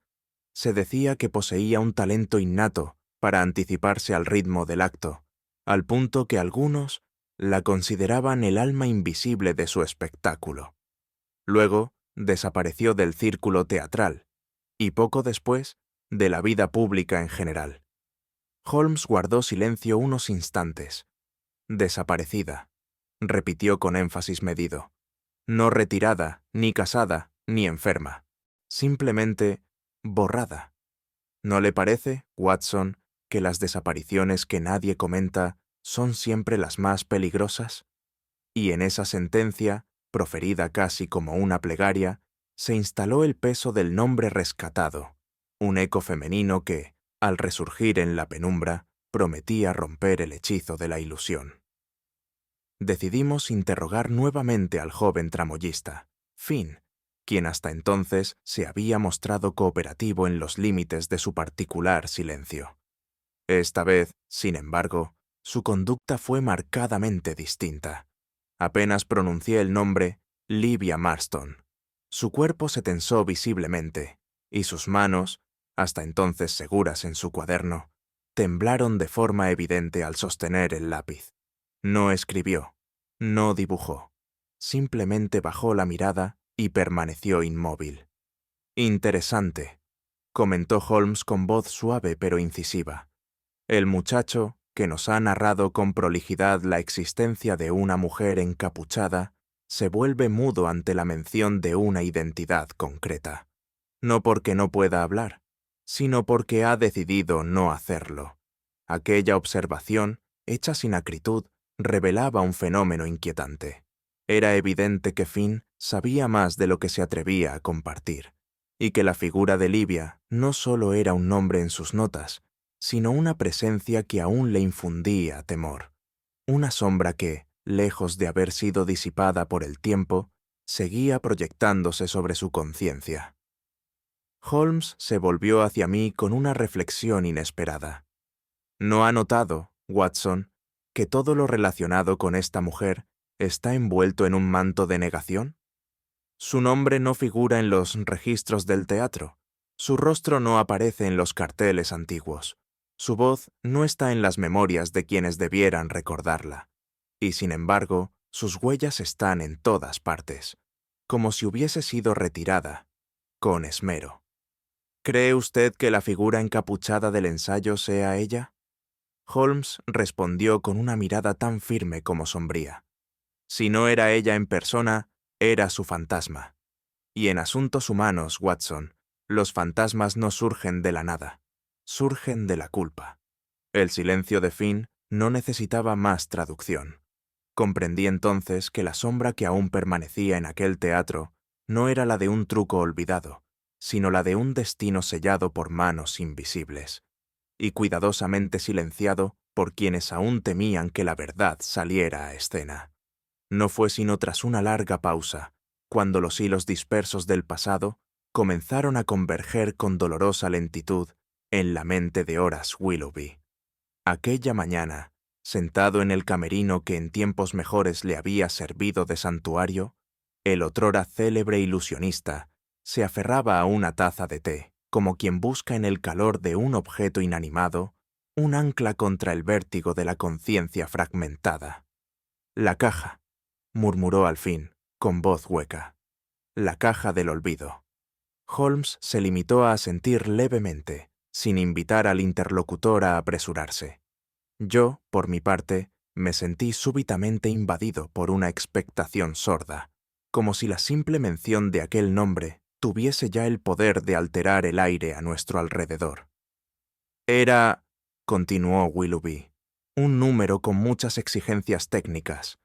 Se decía que poseía un talento innato para anticiparse al ritmo del acto, al punto que algunos la consideraban el alma invisible de su espectáculo. Luego desapareció del círculo teatral y poco después de la vida pública en general». Holmes guardó silencio unos instantes. «Desaparecida», repitió con énfasis medido. «No retirada, ni casada, ni enferma. Simplemente borrada. ¿No le parece, Watson, que las desapariciones que nadie comenta son siempre las más peligrosas?» Y en esa sentencia, proferida casi como una plegaria, se instaló el peso del nombre rescatado, un eco femenino que, al resurgir en la penumbra, prometía romper el hechizo de la ilusión. Decidimos interrogar nuevamente al joven tramoyista, Finn, quien hasta entonces se había mostrado cooperativo en los límites de su particular silencio. Esta vez, sin embargo, su conducta fue marcadamente distinta. Apenas pronuncié el nombre Livia Marston. Su cuerpo se tensó visiblemente, y sus manos, hasta entonces seguras en su cuaderno, temblaron de forma evidente al sostener el lápiz. No escribió, no dibujó, simplemente bajó la mirada y permaneció inmóvil. «Interesante», comentó Holmes con voz suave pero incisiva. «El muchacho, que nos ha narrado con prolijidad la existencia de una mujer encapuchada, se vuelve mudo ante la mención de una identidad concreta. No porque no pueda hablar, sino porque ha decidido no hacerlo. Aquella observación, hecha sin acritud, revelaba un fenómeno inquietante. Era evidente que Finn sabía más de lo que se atrevía a compartir, y que la figura de Livia no solo era un nombre en sus notas, sino una presencia que aún le infundía temor. Una sombra que, lejos de haber sido disipada por el tiempo, seguía proyectándose sobre su conciencia. Holmes se volvió hacia mí con una reflexión inesperada. «¿No ha notado, Watson, que todo lo relacionado con esta mujer está envuelto en un manto de negación? Su nombre no figura en los registros del teatro, su rostro no aparece en los carteles antiguos, su voz no está en las memorias de quienes debieran recordarla, y sin embargo, sus huellas están en todas partes, como si hubiese sido retirada, con esmero. ¿Cree usted que la figura encapuchada del ensayo sea ella? Holmes respondió con una mirada tan firme como sombría. Si no era ella en persona, era su fantasma. Y en asuntos humanos, Watson, los fantasmas no surgen de la nada, surgen de la culpa. El silencio de Finn no necesitaba más traducción. Comprendí entonces que la sombra que aún permanecía en aquel teatro no era la de un truco olvidado, sino la de un destino sellado por manos invisibles, y cuidadosamente silenciado por quienes aún temían que la verdad saliera a escena. No fue sino tras una larga pausa, cuando los hilos dispersos del pasado comenzaron a converger con dolorosa lentitud en la mente de Horace Willoughby. Aquella mañana, sentado en el camerino que en tiempos mejores le había servido de santuario, el otrora célebre ilusionista se aferraba a una taza de té, como quien busca en el calor de un objeto inanimado un ancla contra el vértigo de la conciencia fragmentada. «La caja», murmuró al fin, con voz hueca. «La caja del olvido». Holmes se limitó a asentir levemente, sin invitar al interlocutor a apresurarse. Yo, por mi parte, me sentí súbitamente invadido por una expectación sorda, como si la simple mención de aquel nombre tuviese ya el poder de alterar el aire a nuestro alrededor. Era, continuó Willoughby, un número con muchas exigencias técnicas.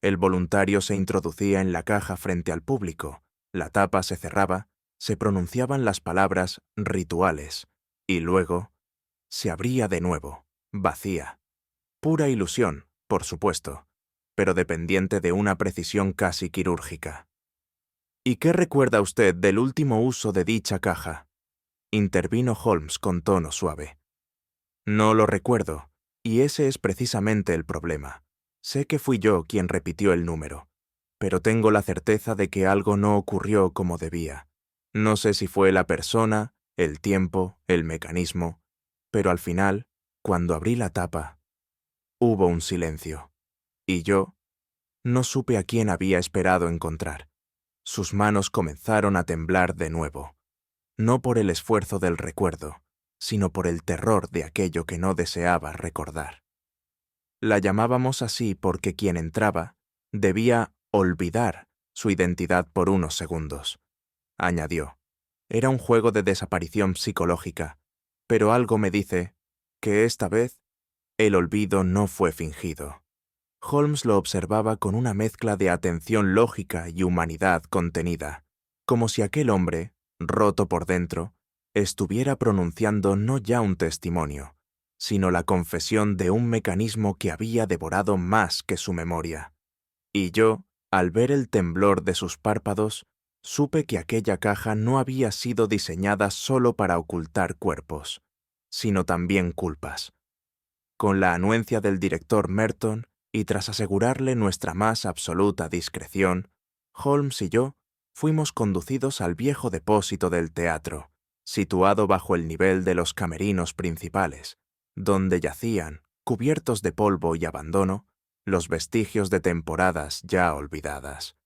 El voluntario se introducía en la caja frente al público, la tapa se cerraba, se pronunciaban las palabras rituales, y luego se abría de nuevo, vacía. Pura ilusión, por supuesto, pero dependiente de una precisión casi quirúrgica. ¿Y qué recuerda usted del último uso de dicha caja?, intervino Holmes con tono suave. No lo recuerdo, y ese es precisamente el problema. Sé que fui yo quien repitió el número, pero tengo la certeza de que algo no ocurrió como debía. No sé si fue la persona, el tiempo, el mecanismo, pero al final, cuando abrí la tapa, hubo un silencio, y yo no supe a quién había esperado encontrar. Sus manos comenzaron a temblar de nuevo, no por el esfuerzo del recuerdo, sino por el terror de aquello que no deseaba recordar. La llamábamos así porque quien entraba debía olvidar su identidad por unos segundos, añadió. Era un juego de desaparición psicológica, pero algo me dice que esta vez el olvido no fue fingido. Holmes lo observaba con una mezcla de atención lógica y humanidad contenida, como si aquel hombre, roto por dentro, estuviera pronunciando no ya un testimonio, sino la confesión de un mecanismo que había devorado más que su memoria. Y yo, al ver el temblor de sus párpados, supe que aquella caja no había sido diseñada solo para ocultar cuerpos, sino también culpas. Con la anuencia del director Merton, y tras asegurarle nuestra más absoluta discreción, Holmes y yo fuimos conducidos al viejo depósito del teatro, situado bajo el nivel de los camerinos principales, donde yacían, cubiertos de polvo y abandono, los vestigios de temporadas ya olvidadas.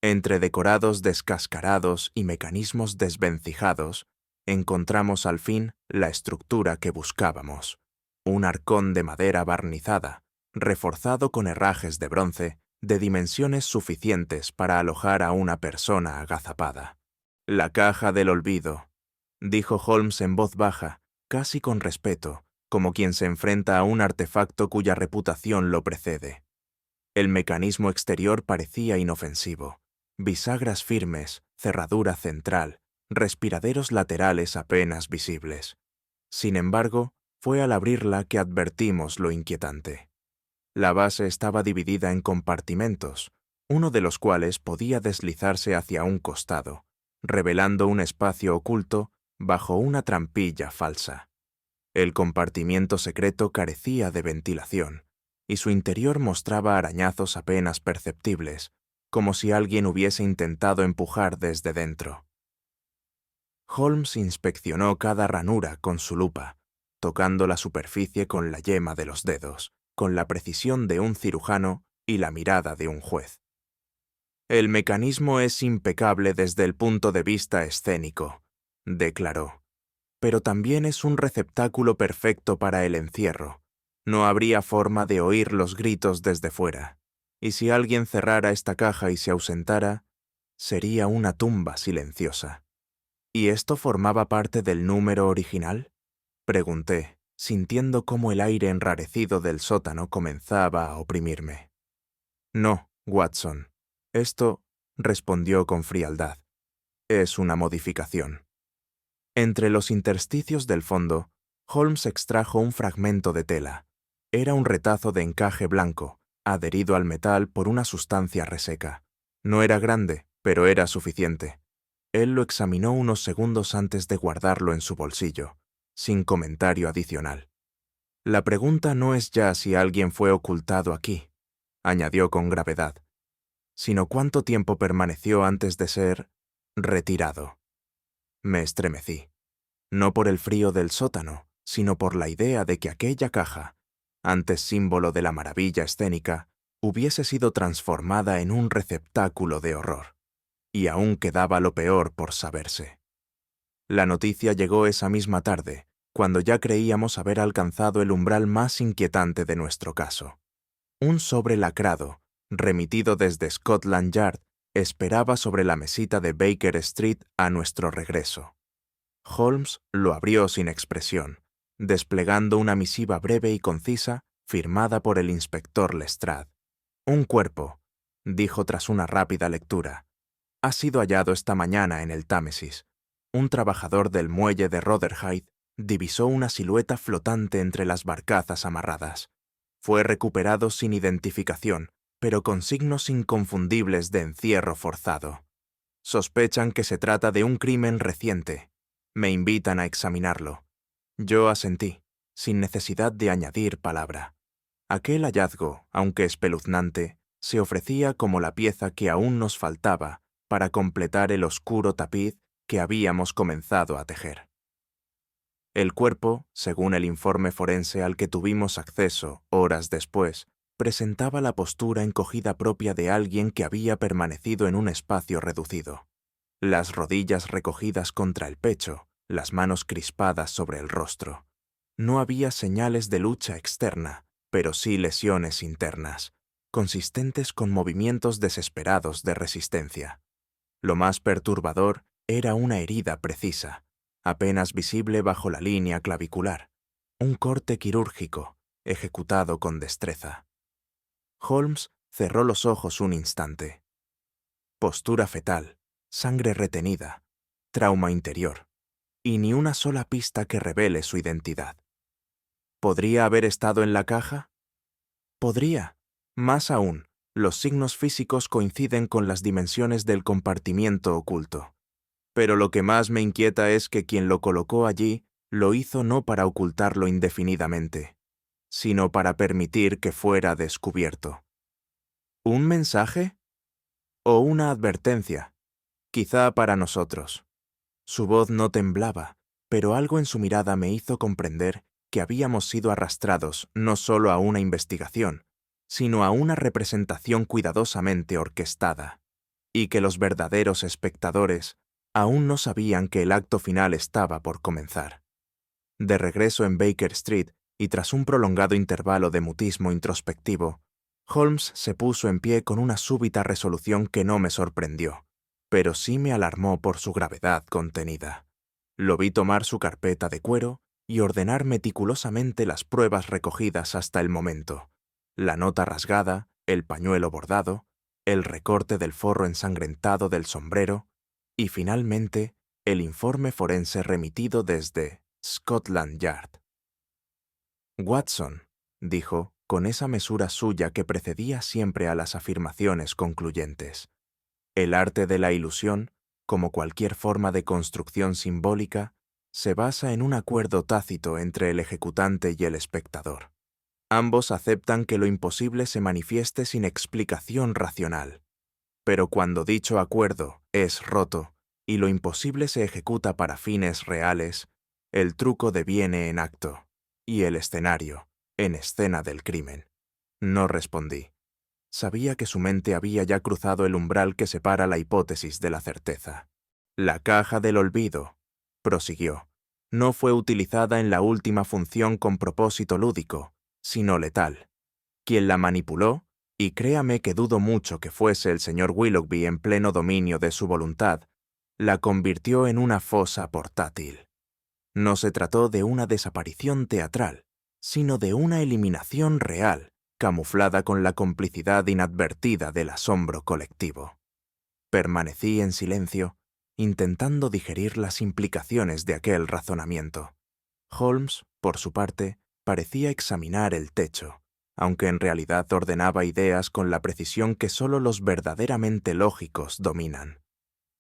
Entre decorados descascarados y mecanismos desvencijados, encontramos al fin la estructura que buscábamos, un arcón de madera barnizada, reforzado con herrajes de bronce, de dimensiones suficientes para alojar a una persona agazapada. «La caja del olvido», dijo Holmes en voz baja, casi con respeto, como quien se enfrenta a un artefacto cuya reputación lo precede. El mecanismo exterior parecía inofensivo. Bisagras firmes, cerradura central, respiraderos laterales apenas visibles. Sin embargo, fue al abrirla que advertimos lo inquietante. La base estaba dividida en compartimentos, uno de los cuales podía deslizarse hacia un costado, revelando un espacio oculto bajo una trampilla falsa. El compartimiento secreto carecía de ventilación, y su interior mostraba arañazos apenas perceptibles, como si alguien hubiese intentado empujar desde dentro. Holmes inspeccionó cada ranura con su lupa, tocando la superficie con la yema de los dedos, con la precisión de un cirujano y la mirada de un juez. El mecanismo es impecable desde el punto de vista escénico, declaró. Pero también es un receptáculo perfecto para el encierro. No habría forma de oír los gritos desde fuera. Y si alguien cerrara esta caja y se ausentara, sería una tumba silenciosa. ¿Y esto formaba parte del número original? Pregunté, sintiendo cómo el aire enrarecido del sótano comenzaba a oprimirme. No, Watson. Esto, respondió con frialdad, es una modificación. Entre los intersticios del fondo, Holmes extrajo un fragmento de tela. Era un retazo de encaje blanco, adherido al metal por una sustancia reseca. No era grande, pero era suficiente. Él lo examinó unos segundos antes de guardarlo en su bolsillo, sin comentario adicional. La pregunta no es ya si alguien fue ocultado aquí, añadió con gravedad, sino cuánto tiempo permaneció antes de ser retirado. Me estremecí, no por el frío del sótano, sino por la idea de que aquella caja, antes símbolo de la maravilla escénica, hubiese sido transformada en un receptáculo de horror. Y aún quedaba lo peor por saberse. La noticia llegó esa misma tarde, cuando ya creíamos haber alcanzado el umbral más inquietante de nuestro caso. Un sobre lacrado, remitido desde Scotland Yard, esperaba sobre la mesita de Baker Street a nuestro regreso. Holmes lo abrió sin expresión, desplegando una misiva breve y concisa firmada por el inspector Lestrade. Un cuerpo, dijo tras una rápida lectura, ha sido hallado esta mañana en el Támesis. Un trabajador del muelle de Rotherhithe divisó una silueta flotante entre las barcazas amarradas. Fue recuperado sin identificación, pero con signos inconfundibles de encierro forzado. Sospechan que se trata de un crimen reciente. Me invitan a examinarlo. Yo asentí, sin necesidad de añadir palabra. Aquel hallazgo, aunque espeluznante, se ofrecía como la pieza que aún nos faltaba para completar el oscuro tapiz que habíamos comenzado a tejer. El cuerpo, según el informe forense al que tuvimos acceso horas después, presentaba la postura encogida propia de alguien que había permanecido en un espacio reducido. Las rodillas recogidas contra el pecho, las manos crispadas sobre el rostro. No había señales de lucha externa, pero sí lesiones internas, consistentes con movimientos desesperados de resistencia. Lo más perturbador era una herida precisa, apenas visible bajo la línea clavicular, un corte quirúrgico, ejecutado con destreza. Holmes cerró los ojos un instante. Postura fetal, sangre retenida, trauma interior, y ni una sola pista que revele su identidad. ¿Podría haber estado en la caja? Podría. Más aún, los signos físicos coinciden con las dimensiones del compartimiento oculto. Pero lo que más me inquieta es que quien lo colocó allí lo hizo no para ocultarlo indefinidamente, sino para permitir que fuera descubierto. ¿Un mensaje? ¿O una advertencia? Quizá para nosotros. Su voz no temblaba, pero algo en su mirada me hizo comprender que habíamos sido arrastrados no solo a una investigación, sino a una representación cuidadosamente orquestada, y que los verdaderos espectadores aún no sabían que el acto final estaba por comenzar. De regreso en Baker Street, y tras un prolongado intervalo de mutismo introspectivo, Holmes se puso en pie con una súbita resolución que no me sorprendió, pero sí me alarmó por su gravedad contenida. Lo vi tomar su carpeta de cuero y ordenar meticulosamente las pruebas recogidas hasta el momento: la nota rasgada, el pañuelo bordado, el recorte del forro ensangrentado del sombrero y, finalmente, el informe forense remitido desde Scotland Yard. Watson, dijo, con esa mesura suya que precedía siempre a las afirmaciones concluyentes, el arte de la ilusión, como cualquier forma de construcción simbólica, se basa en un acuerdo tácito entre el ejecutante y el espectador. Ambos aceptan que lo imposible se manifieste sin explicación racional. Pero cuando dicho acuerdo es roto y lo imposible se ejecuta para fines reales, el truco deviene en acto, y el escenario, en escena del crimen. No respondí. Sabía que su mente había ya cruzado el umbral que separa la hipótesis de la certeza. La caja del olvido, prosiguió, no fue utilizada en la última función con propósito lúdico, sino letal. Quien la manipuló, y créame que dudo mucho que fuese el señor Willoughby en pleno dominio de su voluntad, la convirtió en una fosa portátil. No se trató de una desaparición teatral, sino de una eliminación real, camuflada con la complicidad inadvertida del asombro colectivo. Permanecí en silencio, intentando digerir las implicaciones de aquel razonamiento. Holmes, por su parte, parecía examinar el techo, aunque en realidad ordenaba ideas con la precisión que solo los verdaderamente lógicos dominan.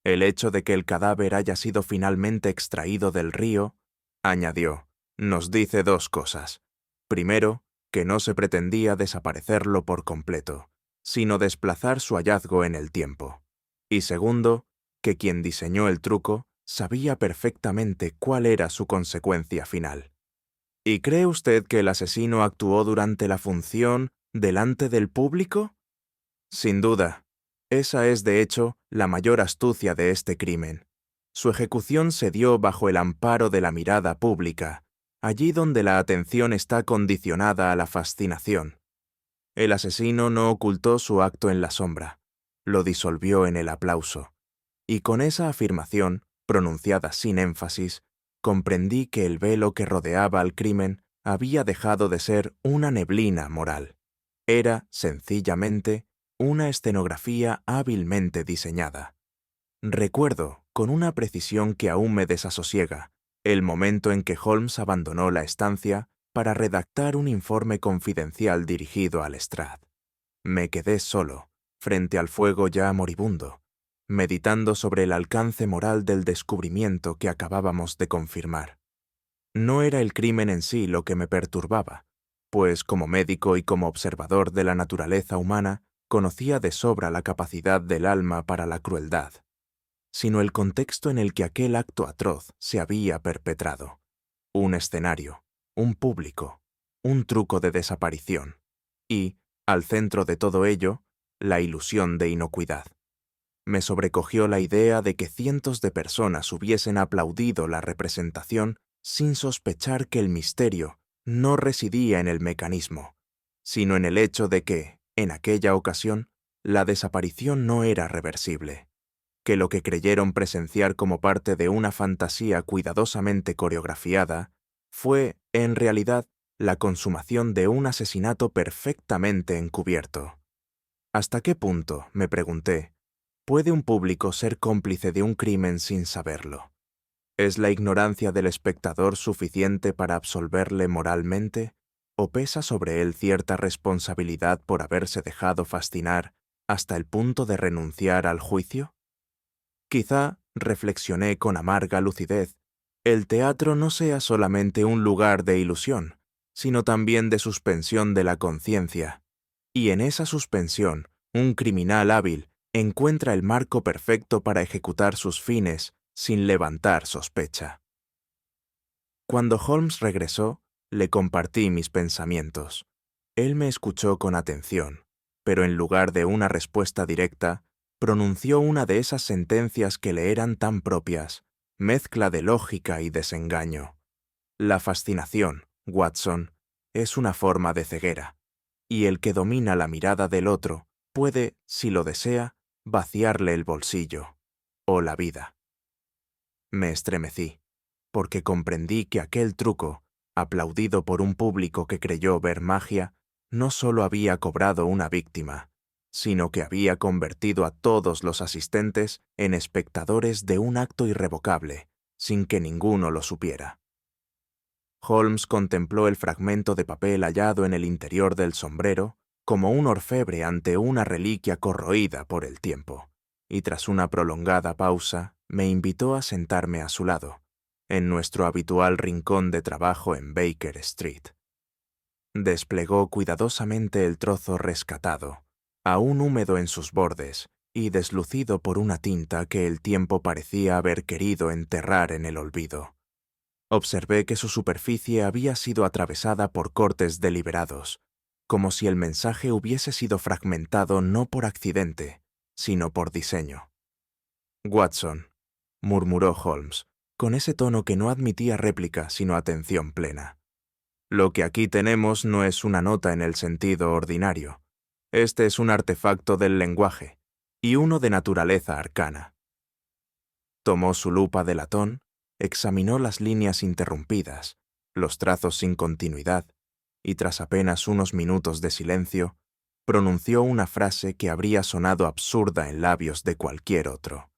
El hecho de que el cadáver haya sido finalmente extraído del río, añadió, nos dice dos cosas. Primero, que no se pretendía desaparecerlo por completo, sino desplazar su hallazgo en el tiempo. Y segundo, que quien diseñó el truco sabía perfectamente cuál era su consecuencia final. ¿Y cree usted que el asesino actuó durante la función delante del público? Sin duda. Esa es, de hecho, la mayor astucia de este crimen. Su ejecución se dio bajo el amparo de la mirada pública, allí donde la atención está condicionada a la fascinación. El asesino no ocultó su acto en la sombra, lo disolvió en el aplauso. Y con esa afirmación, pronunciada sin énfasis, comprendí que el velo que rodeaba al crimen había dejado de ser una neblina moral. Era, sencillamente, una escenografía hábilmente diseñada. Recuerdo, con una precisión que aún me desasosiega, el momento en que Holmes abandonó la estancia para redactar un informe confidencial dirigido a Lestrade. Me quedé solo, frente al fuego ya moribundo, meditando sobre el alcance moral del descubrimiento que acabábamos de confirmar. No era el crimen en sí lo que me perturbaba, pues como médico y como observador de la naturaleza humana, conocía de sobra la capacidad del alma para la crueldad, sino el contexto en el que aquel acto atroz se había perpetrado. Un escenario, un público, un truco de desaparición y, al centro de todo ello, la ilusión de inocuidad. Me sobrecogió la idea de que cientos de personas hubiesen aplaudido la representación sin sospechar que el misterio no residía en el mecanismo, sino en el hecho de que, en aquella ocasión, la desaparición no era reversible, que lo que creyeron presenciar como parte de una fantasía cuidadosamente coreografiada fue, en realidad, la consumación de un asesinato perfectamente encubierto. ¿Hasta qué punto, me pregunté, puede un público ser cómplice de un crimen sin saberlo? ¿Es la ignorancia del espectador suficiente para absolverle moralmente, o pesa sobre él cierta responsabilidad por haberse dejado fascinar hasta el punto de renunciar al juicio? Quizá, reflexioné con amarga lucidez, el teatro no sea solamente un lugar de ilusión, sino también de suspensión de la conciencia, y en esa suspensión, un criminal hábil encuentra el marco perfecto para ejecutar sus fines sin levantar sospecha. Cuando Holmes regresó, le compartí mis pensamientos. Él me escuchó con atención, pero en lugar de una respuesta directa, pronunció una de esas sentencias que le eran tan propias, mezcla de lógica y desengaño. La fascinación, Watson, es una forma de ceguera, y el que domina la mirada del otro puede, si lo desea, vaciarle el bolsillo o la vida. Me estremecí, porque comprendí que aquel truco, aplaudido por un público que creyó ver magia, no solo había cobrado una víctima, sino que había convertido a todos los asistentes en espectadores de un acto irrevocable, sin que ninguno lo supiera. Holmes contempló el fragmento de papel hallado en el interior del sombrero como un orfebre ante una reliquia corroída por el tiempo, y tras una prolongada pausa me invitó a sentarme a su lado, en nuestro habitual rincón de trabajo en Baker Street. Desplegó cuidadosamente el trozo rescatado, aún húmedo en sus bordes y deslucido por una tinta que el tiempo parecía haber querido enterrar en el olvido. Observé que su superficie había sido atravesada por cortes deliberados, como si el mensaje hubiese sido fragmentado no por accidente, sino por diseño. «Watson», murmuró Holmes, con ese tono que no admitía réplica sino atención plena. «Lo que aquí tenemos no es una nota en el sentido ordinario. Este es un artefacto del lenguaje, y uno de naturaleza arcana». Tomó su lupa de latón, examinó las líneas interrumpidas, los trazos sin continuidad, y tras apenas unos minutos de silencio, pronunció una frase que habría sonado absurda en labios de cualquier otro.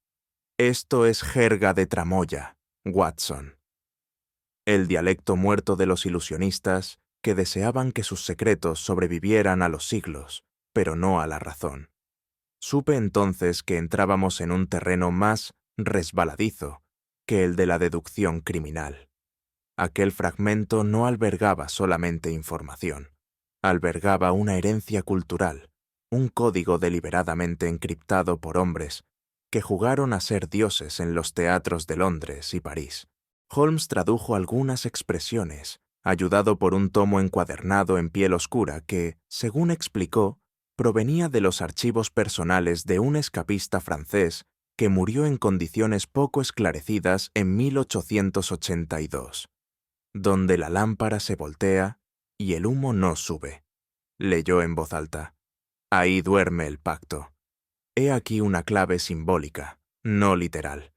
«Esto es jerga de tramoya, Watson». El dialecto muerto de los ilusionistas que deseaban que sus secretos sobrevivieran a los siglos, pero no a la razón. Supe entonces que entrábamos en un terreno más resbaladizo que el de la deducción criminal. Aquel fragmento no albergaba solamente información, albergaba una herencia cultural, un código deliberadamente encriptado por hombres que jugaron a ser dioses en los teatros de Londres y París. Holmes tradujo algunas expresiones, ayudado por un tomo encuadernado en piel oscura que, según explicó, provenía de los archivos personales de un escapista francés que murió en condiciones poco esclarecidas en 1882. «Donde la lámpara se voltea y el humo no sube», leyó en voz alta. «Ahí duerme el pacto». He aquí una clave simbólica, no literal.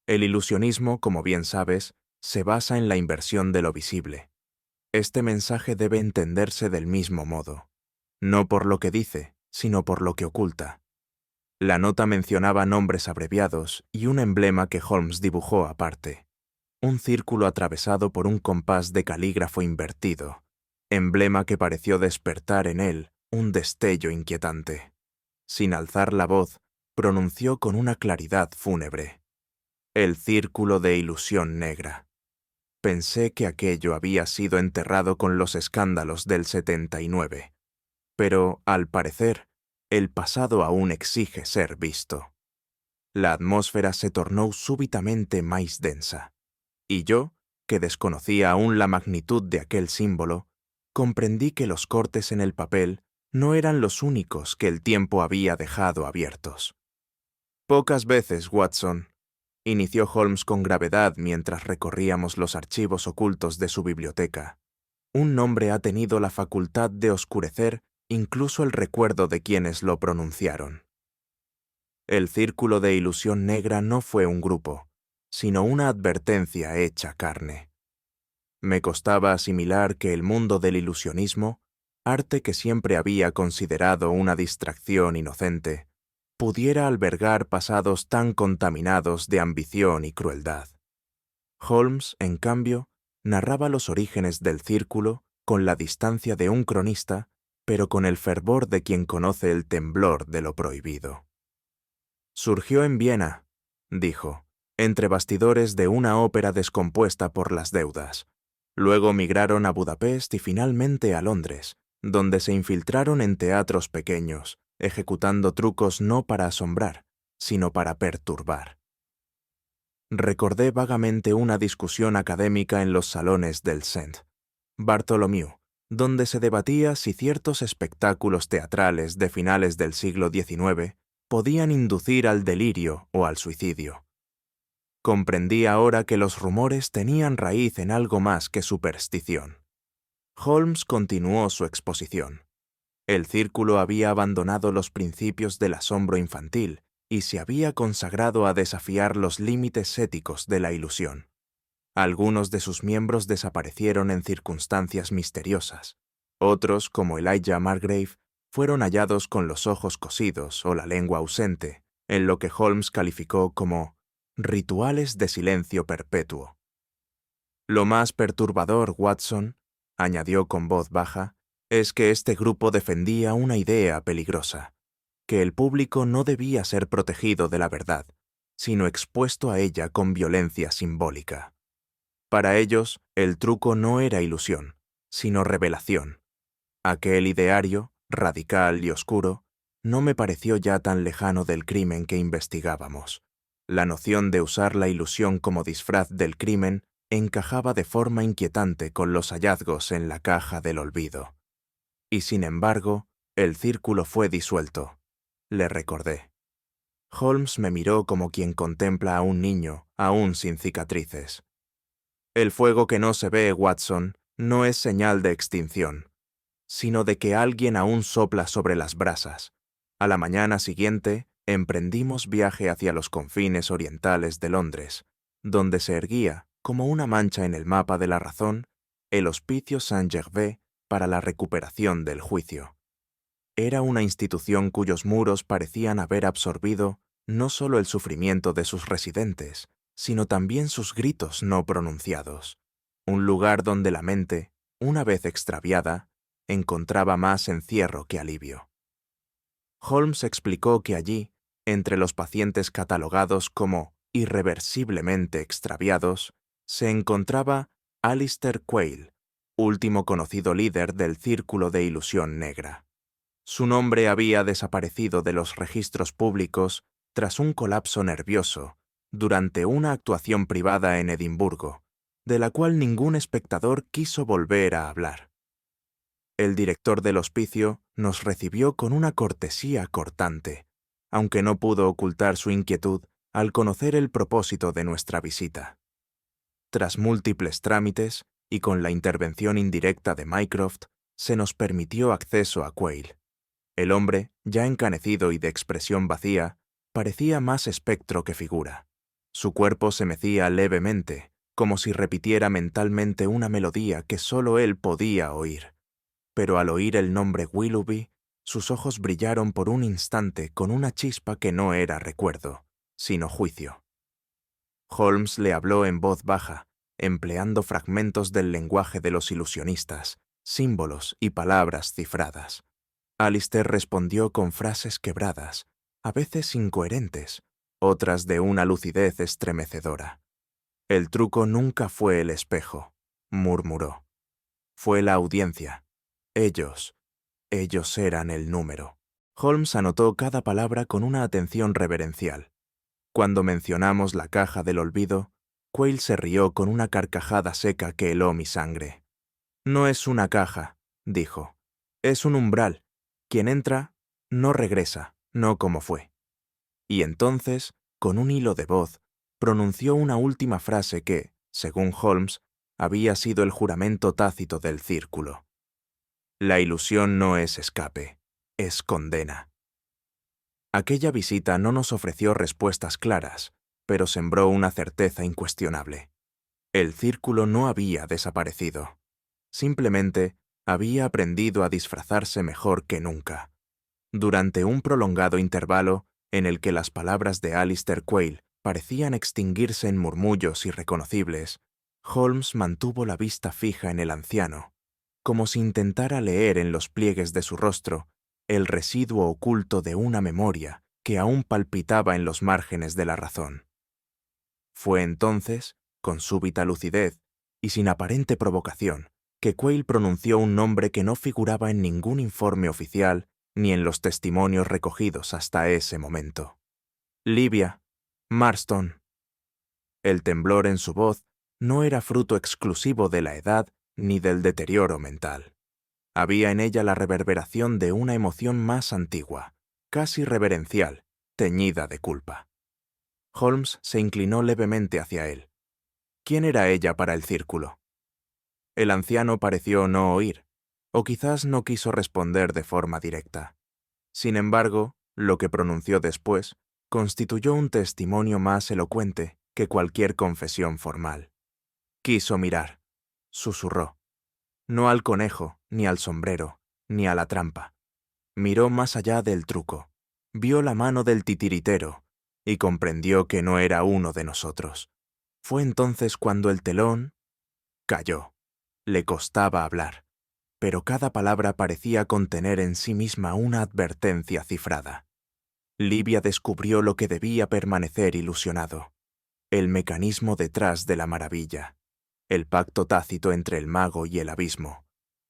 El ilusionismo, como bien sabes, se basa en la inversión de lo visible. Este mensaje debe entenderse del mismo modo, no por lo que dice, sino por lo que oculta. La nota mencionaba nombres abreviados y un emblema que Holmes dibujó aparte. Un círculo atravesado por un compás de calígrafo invertido, emblema que pareció despertar en él un destello inquietante. Sin alzar la voz, pronunció con una claridad fúnebre: «El círculo de ilusión negra». Pensé que aquello había sido enterrado con los escándalos del 79, pero, al parecer, el pasado aún exige ser visto. La atmósfera se tornó súbitamente más densa, y yo, que desconocía aún la magnitud de aquel símbolo, comprendí que los cortes en el papel no eran los únicos que el tiempo había dejado abiertos. «Pocas veces, Watson», inició Holmes con gravedad mientras recorríamos los archivos ocultos de su biblioteca, «un nombre ha tenido la facultad de oscurecer incluso el recuerdo de quienes lo pronunciaron». El círculo de ilusión negra no fue un grupo, sino una advertencia hecha carne. Me costaba asimilar que el mundo del ilusionismo, arte que siempre había considerado una distracción inocente, pudiera albergar pasados tan contaminados de ambición y crueldad. Holmes, en cambio, narraba los orígenes del círculo con la distancia de un cronista, pero con el fervor de quien conoce el temblor de lo prohibido. «Surgió en Viena», dijo, «entre bastidores de una ópera descompuesta por las deudas. Luego migraron a Budapest y finalmente a Londres, donde se infiltraron en teatros pequeños, ejecutando trucos no para asombrar, sino para perturbar». Recordé vagamente una discusión académica en los salones del St. Bartholomew, donde se debatía si ciertos espectáculos teatrales de finales del siglo XIX podían inducir al delirio o al suicidio. Comprendí ahora que los rumores tenían raíz en algo más que superstición. Holmes continuó su exposición. El círculo había abandonado los principios del asombro infantil y se había consagrado a desafiar los límites éticos de la ilusión. Algunos de sus miembros desaparecieron en circunstancias misteriosas. Otros, como Elijah Margrave, fueron hallados con los ojos cosidos o la lengua ausente, en lo que Holmes calificó como rituales de silencio perpetuo. «Lo más perturbador, Watson», añadió con voz baja, «es que este grupo defendía una idea peligrosa, que el público no debía ser protegido de la verdad, sino expuesto a ella con violencia simbólica. Para ellos, el truco no era ilusión, sino revelación. Aquel ideario, radical y oscuro, no me pareció ya tan lejano del crimen que investigábamos. La noción de usar la ilusión como disfraz del crimen encajaba de forma inquietante con los hallazgos en la caja del olvido. Y sin embargo, el círculo fue disuelto. Le recordé. Holmes me miró como quien contempla a un niño, aún sin cicatrices. El fuego que no se ve, Watson, no es señal de extinción, sino de que alguien aún sopla sobre las brasas. A la mañana siguiente, emprendimos viaje hacia los confines orientales de Londres, donde se erguía, como una mancha en el mapa de la razón, el Hospicio Saint-Gervais para la recuperación del juicio. Era una institución cuyos muros parecían haber absorbido no solo el sufrimiento de sus residentes, sino también sus gritos no pronunciados. Un lugar donde la mente, una vez extraviada, encontraba más encierro que alivio. Holmes explicó que allí, entre los pacientes catalogados como irreversiblemente extraviados, se encontraba Alistair Quayle, último conocido líder del Círculo de Ilusión Negra. Su nombre había desaparecido de los registros públicos tras un colapso nervioso durante una actuación privada en Edimburgo, de la cual ningún espectador quiso volver a hablar. El director del hospicio nos recibió con una cortesía cortante, aunque no pudo ocultar su inquietud al conocer el propósito de nuestra visita. Tras múltiples trámites y con la intervención indirecta de Mycroft, se nos permitió acceso a Quayle. El hombre, ya encanecido y de expresión vacía, parecía más espectro que figura. Su cuerpo se mecía levemente, como si repitiera mentalmente una melodía que solo él podía oír. Pero al oír el nombre Willoughby, sus ojos brillaron por un instante con una chispa que no era recuerdo, sino juicio. Holmes le habló en voz baja, empleando fragmentos del lenguaje de los ilusionistas, símbolos y palabras cifradas. Alistair respondió con frases quebradas, a veces incoherentes, otras de una lucidez estremecedora. El truco nunca fue el espejo, murmuró. Fue la audiencia. Ellos eran el número. Holmes anotó cada palabra con una atención reverencial. Cuando mencionamos la caja del olvido, Quayle se rió con una carcajada seca que heló mi sangre. No es una caja, dijo. Es un umbral. Quien entra, no regresa, no como fue. Y entonces, con un hilo de voz, pronunció una última frase que, según Holmes, había sido el juramento tácito del círculo. La ilusión no es escape, es condena. Aquella visita no nos ofreció respuestas claras, pero sembró una certeza incuestionable. El círculo no había desaparecido. Simplemente había aprendido a disfrazarse mejor que nunca. Durante un prolongado intervalo en el que las palabras de Alistair Quayle parecían extinguirse en murmullos irreconocibles, Holmes mantuvo la vista fija en el anciano, como si intentara leer en los pliegues de su rostro el residuo oculto de una memoria que aún palpitaba en los márgenes de la razón. Fue entonces, con súbita lucidez y sin aparente provocación, que Quayle pronunció un nombre que no figuraba en ningún informe oficial ni en los testimonios recogidos hasta ese momento. Livia Marston. El temblor en su voz no era fruto exclusivo de la edad ni del deterioro mental. Había en ella la reverberación de una emoción más antigua, casi reverencial, teñida de culpa. Holmes se inclinó levemente hacia él. ¿Quién era ella para el círculo? El anciano pareció no oír, o quizás no quiso responder de forma directa. Sin embargo, lo que pronunció después constituyó un testimonio más elocuente que cualquier confesión formal. Quiso mirar, susurró. No al conejo, ni al sombrero, ni a la trampa. Miró más allá del truco, vio la mano del titiritero y comprendió que no era uno de nosotros. Fue entonces cuando el telón cayó. Le costaba hablar, pero cada palabra parecía contener en sí misma una advertencia cifrada. Livia descubrió lo que debía permanecer ilusionado: el mecanismo detrás de la maravilla, el pacto tácito entre el mago y el abismo.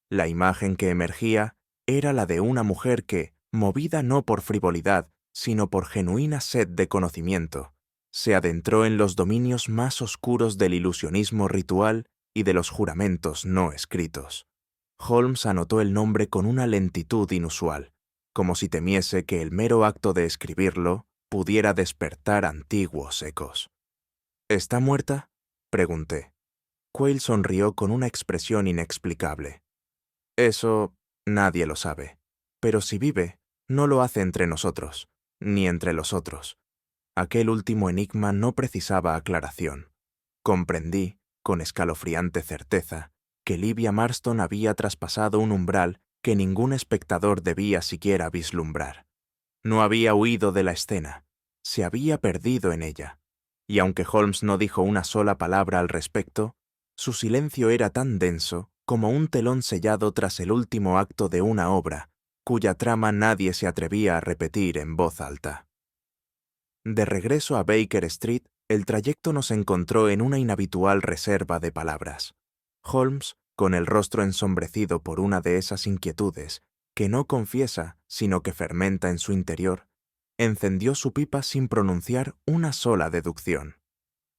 La imagen que emergía era la de una mujer que, movida no por frivolidad, sino por genuina sed de conocimiento, se adentró en los dominios más oscuros del ilusionismo ritual y de los juramentos no escritos. Holmes anotó el nombre con una lentitud inusual, como si temiese que el mero acto de escribirlo pudiera despertar antiguos ecos. ¿Está muerta?, pregunté. Quayle sonrió con una expresión inexplicable. Eso nadie lo sabe. Pero si vive, no lo hace entre nosotros, ni entre los otros. Aquel último enigma no precisaba aclaración. Comprendí, con escalofriante certeza, que Livia Marston había traspasado un umbral que ningún espectador debía siquiera vislumbrar. No había huido de la escena, se había perdido en ella. Y aunque Holmes no dijo una sola palabra al respecto, su silencio era tan denso como un telón sellado tras el último acto de una obra, cuya trama nadie se atrevía a repetir en voz alta. De regreso a Baker Street, el trayecto nos encontró en una inhabitual reserva de palabras. Holmes, con el rostro ensombrecido por una de esas inquietudes, que no confiesa, sino que fermenta en su interior, encendió su pipa sin pronunciar una sola deducción.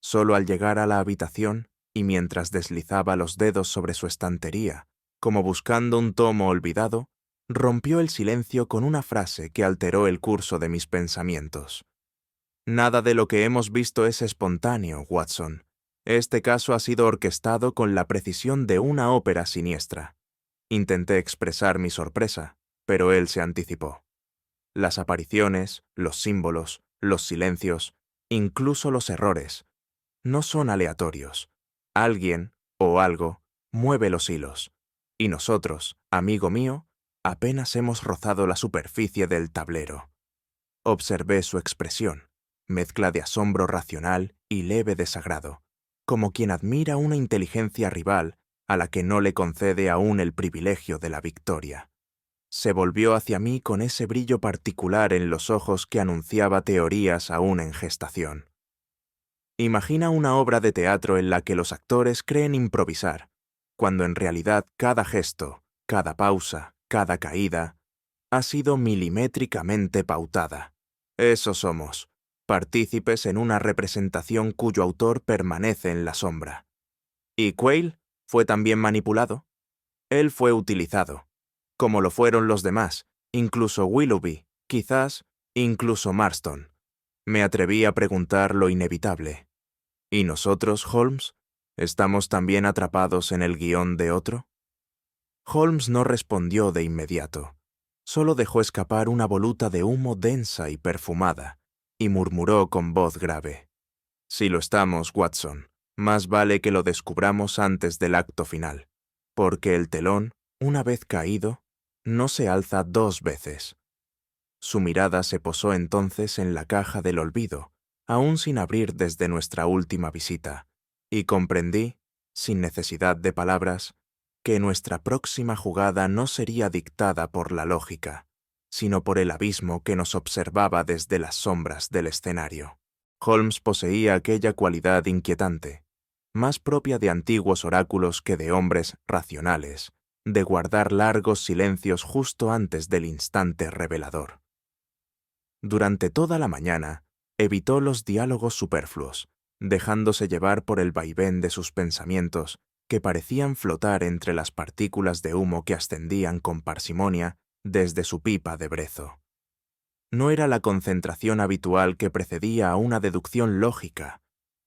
Solo al llegar a la habitación, y mientras deslizaba los dedos sobre su estantería, como buscando un tomo olvidado, rompió el silencio con una frase que alteró el curso de mis pensamientos. Nada de lo que hemos visto es espontáneo, Watson. Este caso ha sido orquestado con la precisión de una ópera siniestra. Intenté expresar mi sorpresa, pero él se anticipó. Las apariciones, los símbolos, los silencios, incluso los errores, no son aleatorios. Alguien, o algo, mueve los hilos. Y nosotros, amigo mío, apenas hemos rozado la superficie del tablero. Observé su expresión, mezcla de asombro racional y leve desagrado, como quien admira una inteligencia rival a la que no le concede aún el privilegio de la victoria. Se volvió hacia mí con ese brillo particular en los ojos que anunciaba teorías aún en gestación. Imagina una obra de teatro en la que los actores creen improvisar, cuando en realidad cada gesto, cada pausa, cada caída, ha sido milimétricamente pautada. Eso somos, partícipes en una representación cuyo autor permanece en la sombra. ¿Y Quayle fue también manipulado? Él fue utilizado, como lo fueron los demás, incluso Willoughby, quizás incluso Marston. Me atreví a preguntar lo inevitable. ¿Y nosotros, Holmes? ¿Estamos también atrapados en el guión de otro? Holmes no respondió de inmediato. Solo dejó escapar una voluta de humo densa y perfumada, y murmuró con voz grave. Si lo estamos, Watson, más vale que lo descubramos antes del acto final, porque el telón, una vez caído, no se alza dos veces. Su mirada se posó entonces en la caja del olvido, aún sin abrir desde nuestra última visita, y comprendí, sin necesidad de palabras, que nuestra próxima jugada no sería dictada por la lógica, sino por el abismo que nos observaba desde las sombras del escenario. Holmes poseía aquella cualidad inquietante, más propia de antiguos oráculos que de hombres racionales, de guardar largos silencios justo antes del instante revelador. Durante toda la mañana, evitó los diálogos superfluos, dejándose llevar por el vaivén de sus pensamientos que parecían flotar entre las partículas de humo que ascendían con parsimonia desde su pipa de brezo. No era la concentración habitual que precedía a una deducción lógica,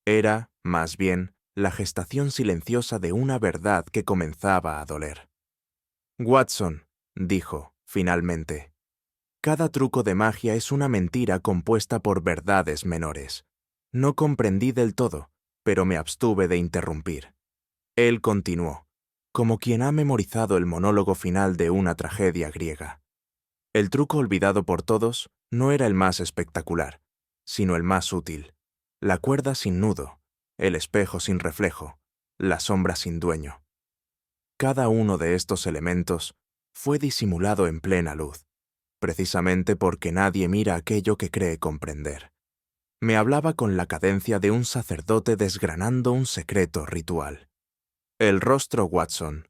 era, más bien, la gestación silenciosa de una verdad que comenzaba a doler. Watson, dijo, finalmente, cada truco de magia es una mentira compuesta por verdades menores. No comprendí del todo, pero me abstuve de interrumpir. Él continuó, como quien ha memorizado el monólogo final de una tragedia griega. El truco olvidado por todos no era el más espectacular, sino el más útil. La cuerda sin nudo, el espejo sin reflejo, la sombra sin dueño. Cada uno de estos elementos fue disimulado en plena luz, precisamente porque nadie mira aquello que cree comprender. Me hablaba con la cadencia de un sacerdote desgranando un secreto ritual. El rostro Watson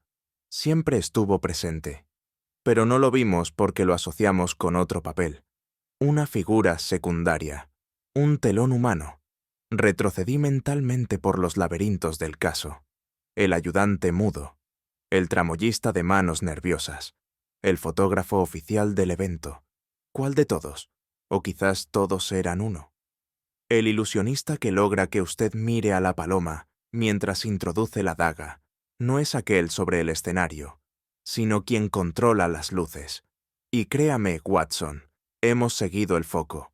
siempre estuvo presente, pero no lo vimos porque lo asociamos con otro papel, una figura secundaria, un telón humano. Retrocedí mentalmente por los laberintos del caso. El ayudante mudo, el tramoyista de manos nerviosas, el fotógrafo oficial del evento. ¿Cuál de todos? O quizás todos eran uno. El ilusionista que logra que usted mire a la paloma mientras introduce la daga no es aquel sobre el escenario, sino quien controla las luces. Y créame, Watson, hemos seguido el foco,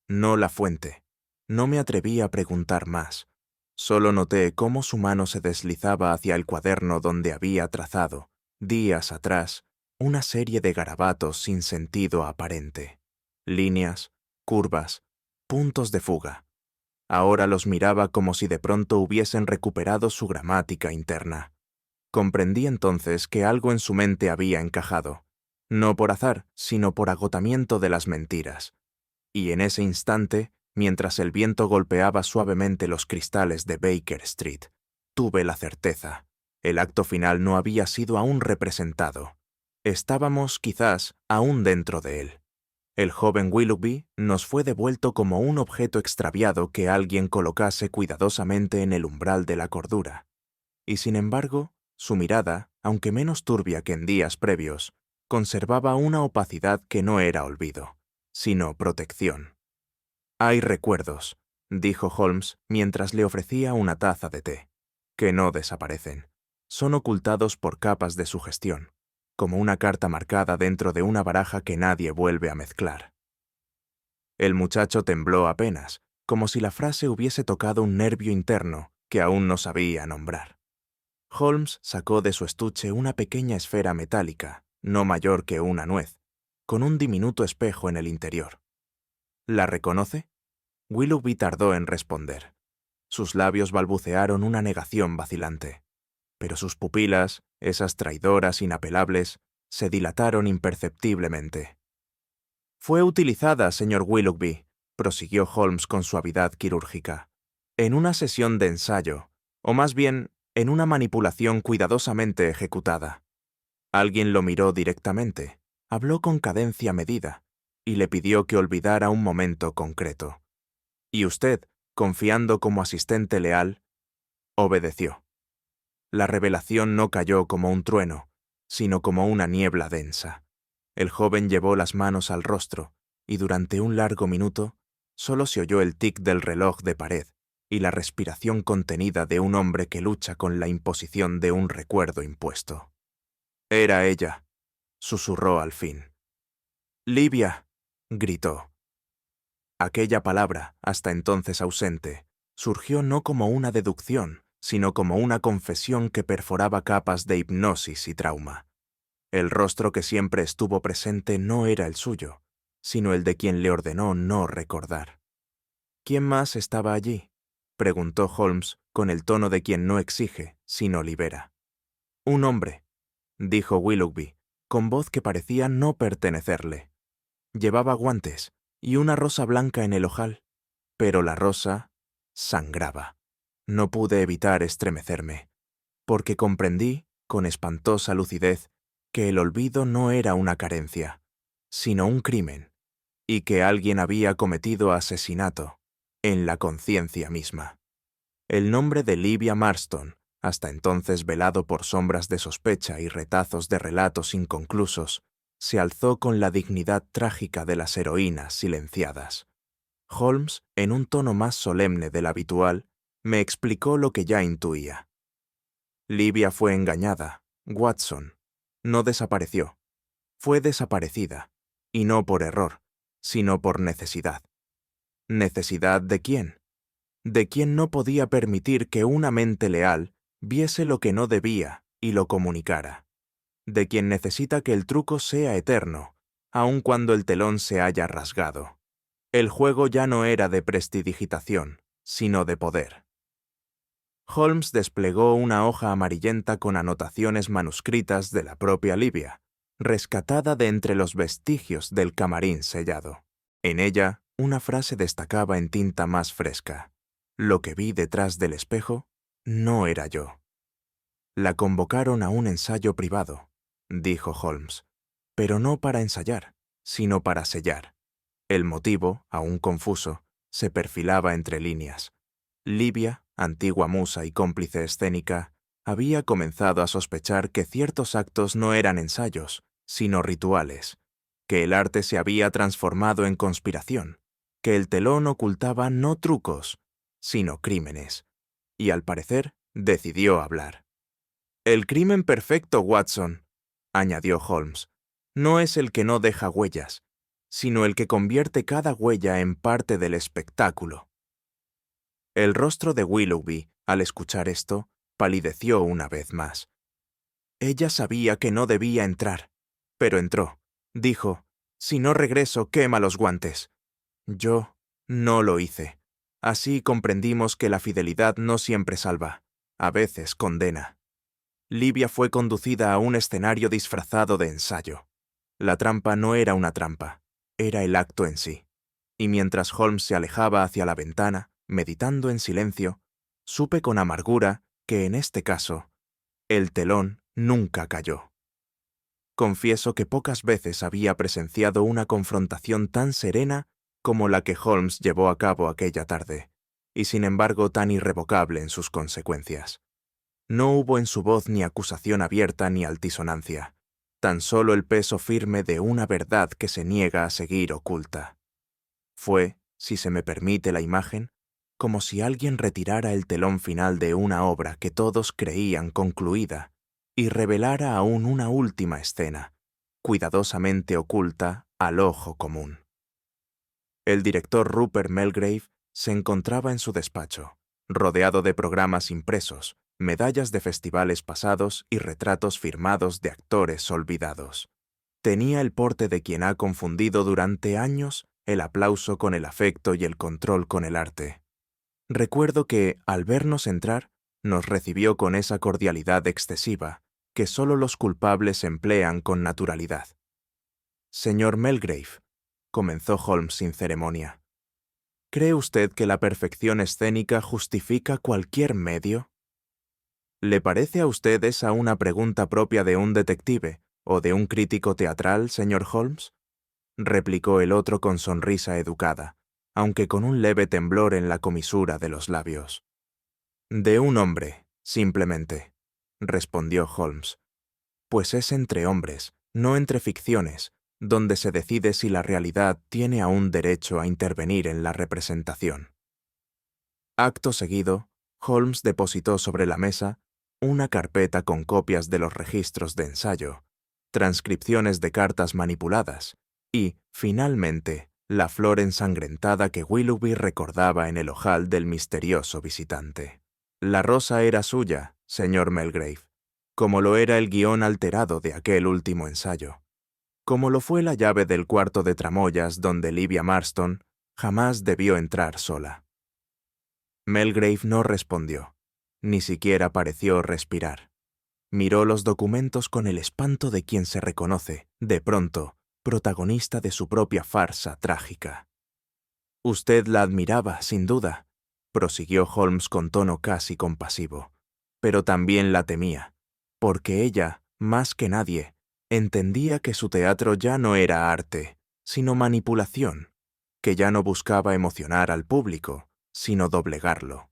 no la fuente. No me atreví a preguntar más. Solo noté cómo su mano se deslizaba hacia el cuaderno donde había trazado, días atrás, una serie de garabatos sin sentido aparente. Líneas, curvas, puntos de fuga. Ahora los miraba como si de pronto hubiesen recuperado su gramática interna. Comprendí entonces que algo en su mente había encajado, no por azar, sino por agotamiento de las mentiras. Y en ese instante, mientras el viento golpeaba suavemente los cristales de Baker Street, tuve la certeza. El acto final no había sido aún representado. Estábamos, quizás, aún dentro de él. El joven Willoughby nos fue devuelto como un objeto extraviado que alguien colocase cuidadosamente en el umbral de la cordura. Y sin embargo, su mirada, aunque menos turbia que en días previos, conservaba una opacidad que no era olvido, sino protección. «Hay recuerdos», dijo Holmes mientras le ofrecía una taza de té, «que no desaparecen. Son ocultados por capas de sugestión, como una carta marcada dentro de una baraja que nadie vuelve a mezclar». El muchacho tembló apenas, como si la frase hubiese tocado un nervio interno que aún no sabía nombrar. Holmes sacó de su estuche una pequeña esfera metálica, no mayor que una nuez, con un diminuto espejo en el interior. «¿La reconoce?» Willoughby tardó en responder. Sus labios balbucearon una negación vacilante, pero sus pupilas, esas traidoras inapelables, se dilataron imperceptiblemente. «Fue utilizada, señor Willoughby», prosiguió Holmes con suavidad quirúrgica, «en una sesión de ensayo, o más bien, en una manipulación cuidadosamente ejecutada. Alguien lo miró directamente, habló con cadencia medida, y le pidió que olvidara un momento concreto. Y usted, confiando como asistente leal, obedeció. La revelación no cayó como un trueno, sino como una niebla densa. El joven llevó las manos al rostro, y durante un largo minuto solo se oyó el tic del reloj de pared y la respiración contenida de un hombre que lucha con la imposición de un recuerdo impuesto. «Era ella», susurró al fin. «Livia», gritó. Aquella palabra, hasta entonces ausente, surgió no como una deducción, sino como una confesión que perforaba capas de hipnosis y trauma. El rostro que siempre estuvo presente no era el suyo, sino el de quien le ordenó no recordar. «¿Quién más estaba allí?», preguntó Holmes con el tono de quien no exige, sino libera. «Un hombre», dijo Willoughby, con voz que parecía no pertenecerle. «Llevaba guantes y una rosa blanca en el ojal, pero la rosa sangraba. No pude evitar estremecerme, porque comprendí, con espantosa lucidez, que el olvido no era una carencia, sino un crimen, y que alguien había cometido asesinato en la conciencia misma. El nombre de Livia Marston, hasta entonces velado por sombras de sospecha y retazos de relatos inconclusos, se alzó con la dignidad trágica de las heroínas silenciadas. Holmes, en un tono más solemne del habitual, me explicó lo que ya intuía. Livia fue engañada, Watson. No desapareció. Fue desaparecida, y no por error, sino por necesidad. ¿Necesidad de quién? De quien no podía permitir que una mente leal viese lo que no debía y lo comunicara. De quien necesita que el truco sea eterno, aun cuando el telón se haya rasgado. El juego ya no era de prestidigitación, sino de poder. Holmes desplegó una hoja amarillenta con anotaciones manuscritas de la propia Livia, rescatada de entre los vestigios del camarín sellado. En ella, una frase destacaba en tinta más fresca. «Lo que vi detrás del espejo no era yo». «La convocaron a un ensayo privado», dijo Holmes, «pero no para ensayar, sino para sellar». El motivo, aún confuso, se perfilaba entre líneas. Livia, antigua musa y cómplice escénica, había comenzado a sospechar que ciertos actos no eran ensayos, sino rituales, que el arte se había transformado en conspiración, que el telón ocultaba no trucos, sino crímenes, y al parecer decidió hablar. «El crimen perfecto, Watson», añadió Holmes, «no es el que no deja huellas, sino el que convierte cada huella en parte del espectáculo». El rostro de Willoughby, al escuchar esto, palideció una vez más. Ella sabía que no debía entrar, pero entró. Dijo, «Si no regreso, quema los guantes». Yo no lo hice. Así comprendimos que la fidelidad no siempre salva, a veces condena. Livia fue conducida a un escenario disfrazado de ensayo. La trampa no era una trampa, era el acto en sí. Y mientras Holmes se alejaba hacia la ventana, meditando en silencio, supe con amargura que, en este caso, el telón nunca cayó. Confieso que pocas veces había presenciado una confrontación tan serena como la que Holmes llevó a cabo aquella tarde, y sin embargo tan irrevocable en sus consecuencias. No hubo en su voz ni acusación abierta ni altisonancia, tan solo el peso firme de una verdad que se niega a seguir oculta. Fue, si se me permite la imagen, como si alguien retirara el telón final de una obra que todos creían concluida y revelara aún una última escena, cuidadosamente oculta al ojo común. El director Rupert Melgrave se encontraba en su despacho, rodeado de programas impresos, medallas de festivales pasados y retratos firmados de actores olvidados. Tenía el porte de quien ha confundido durante años el aplauso con el afecto y el control con el arte. Recuerdo que, al vernos entrar, nos recibió con esa cordialidad excesiva que solo los culpables emplean con naturalidad. «Señor Melgrave», comenzó Holmes sin ceremonia, «¿cree usted que la perfección escénica justifica cualquier medio?» «¿Le parece a usted esa una pregunta propia de un detective o de un crítico teatral, señor Holmes?», replicó el otro con sonrisa educada, aunque con un leve temblor en la comisura de los labios. «De un hombre, simplemente», respondió Holmes, «pues es entre hombres, no entre ficciones, donde se decide si la realidad tiene aún derecho a intervenir en la representación». Acto seguido, Holmes depositó sobre la mesa una carpeta con copias de los registros de ensayo, transcripciones de cartas manipuladas y, finalmente, la flor ensangrentada que Willoughby recordaba en el ojal del misterioso visitante. La rosa era suya, señor Melgrave, como lo era el guión alterado de aquel último ensayo, como lo fue la llave del cuarto de tramoyas donde Livia Marston jamás debió entrar sola. Melgrave no respondió, ni siquiera pareció respirar. Miró los documentos con el espanto de quien se reconoce, de pronto, protagonista de su propia farsa trágica. «Usted la admiraba, sin duda», prosiguió Holmes con tono casi compasivo, «pero también la temía, porque ella, más que nadie, entendía que su teatro ya no era arte, sino manipulación, que ya no buscaba emocionar al público, sino doblegarlo».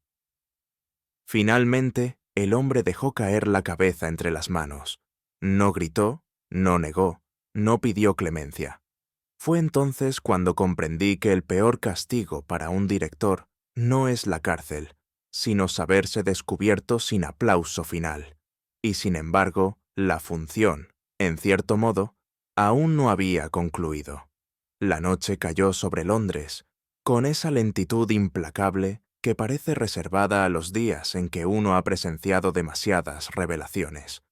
Finalmente, el hombre dejó caer la cabeza entre las manos. No gritó, no negó, no pidió clemencia. Fue entonces cuando comprendí que el peor castigo para un director no es la cárcel, sino saberse descubierto sin aplauso final. Y sin embargo, la función, en cierto modo, aún no había concluido. La noche cayó sobre Londres, con esa lentitud implacable que parece reservada a los días en que uno ha presenciado demasiadas revelaciones.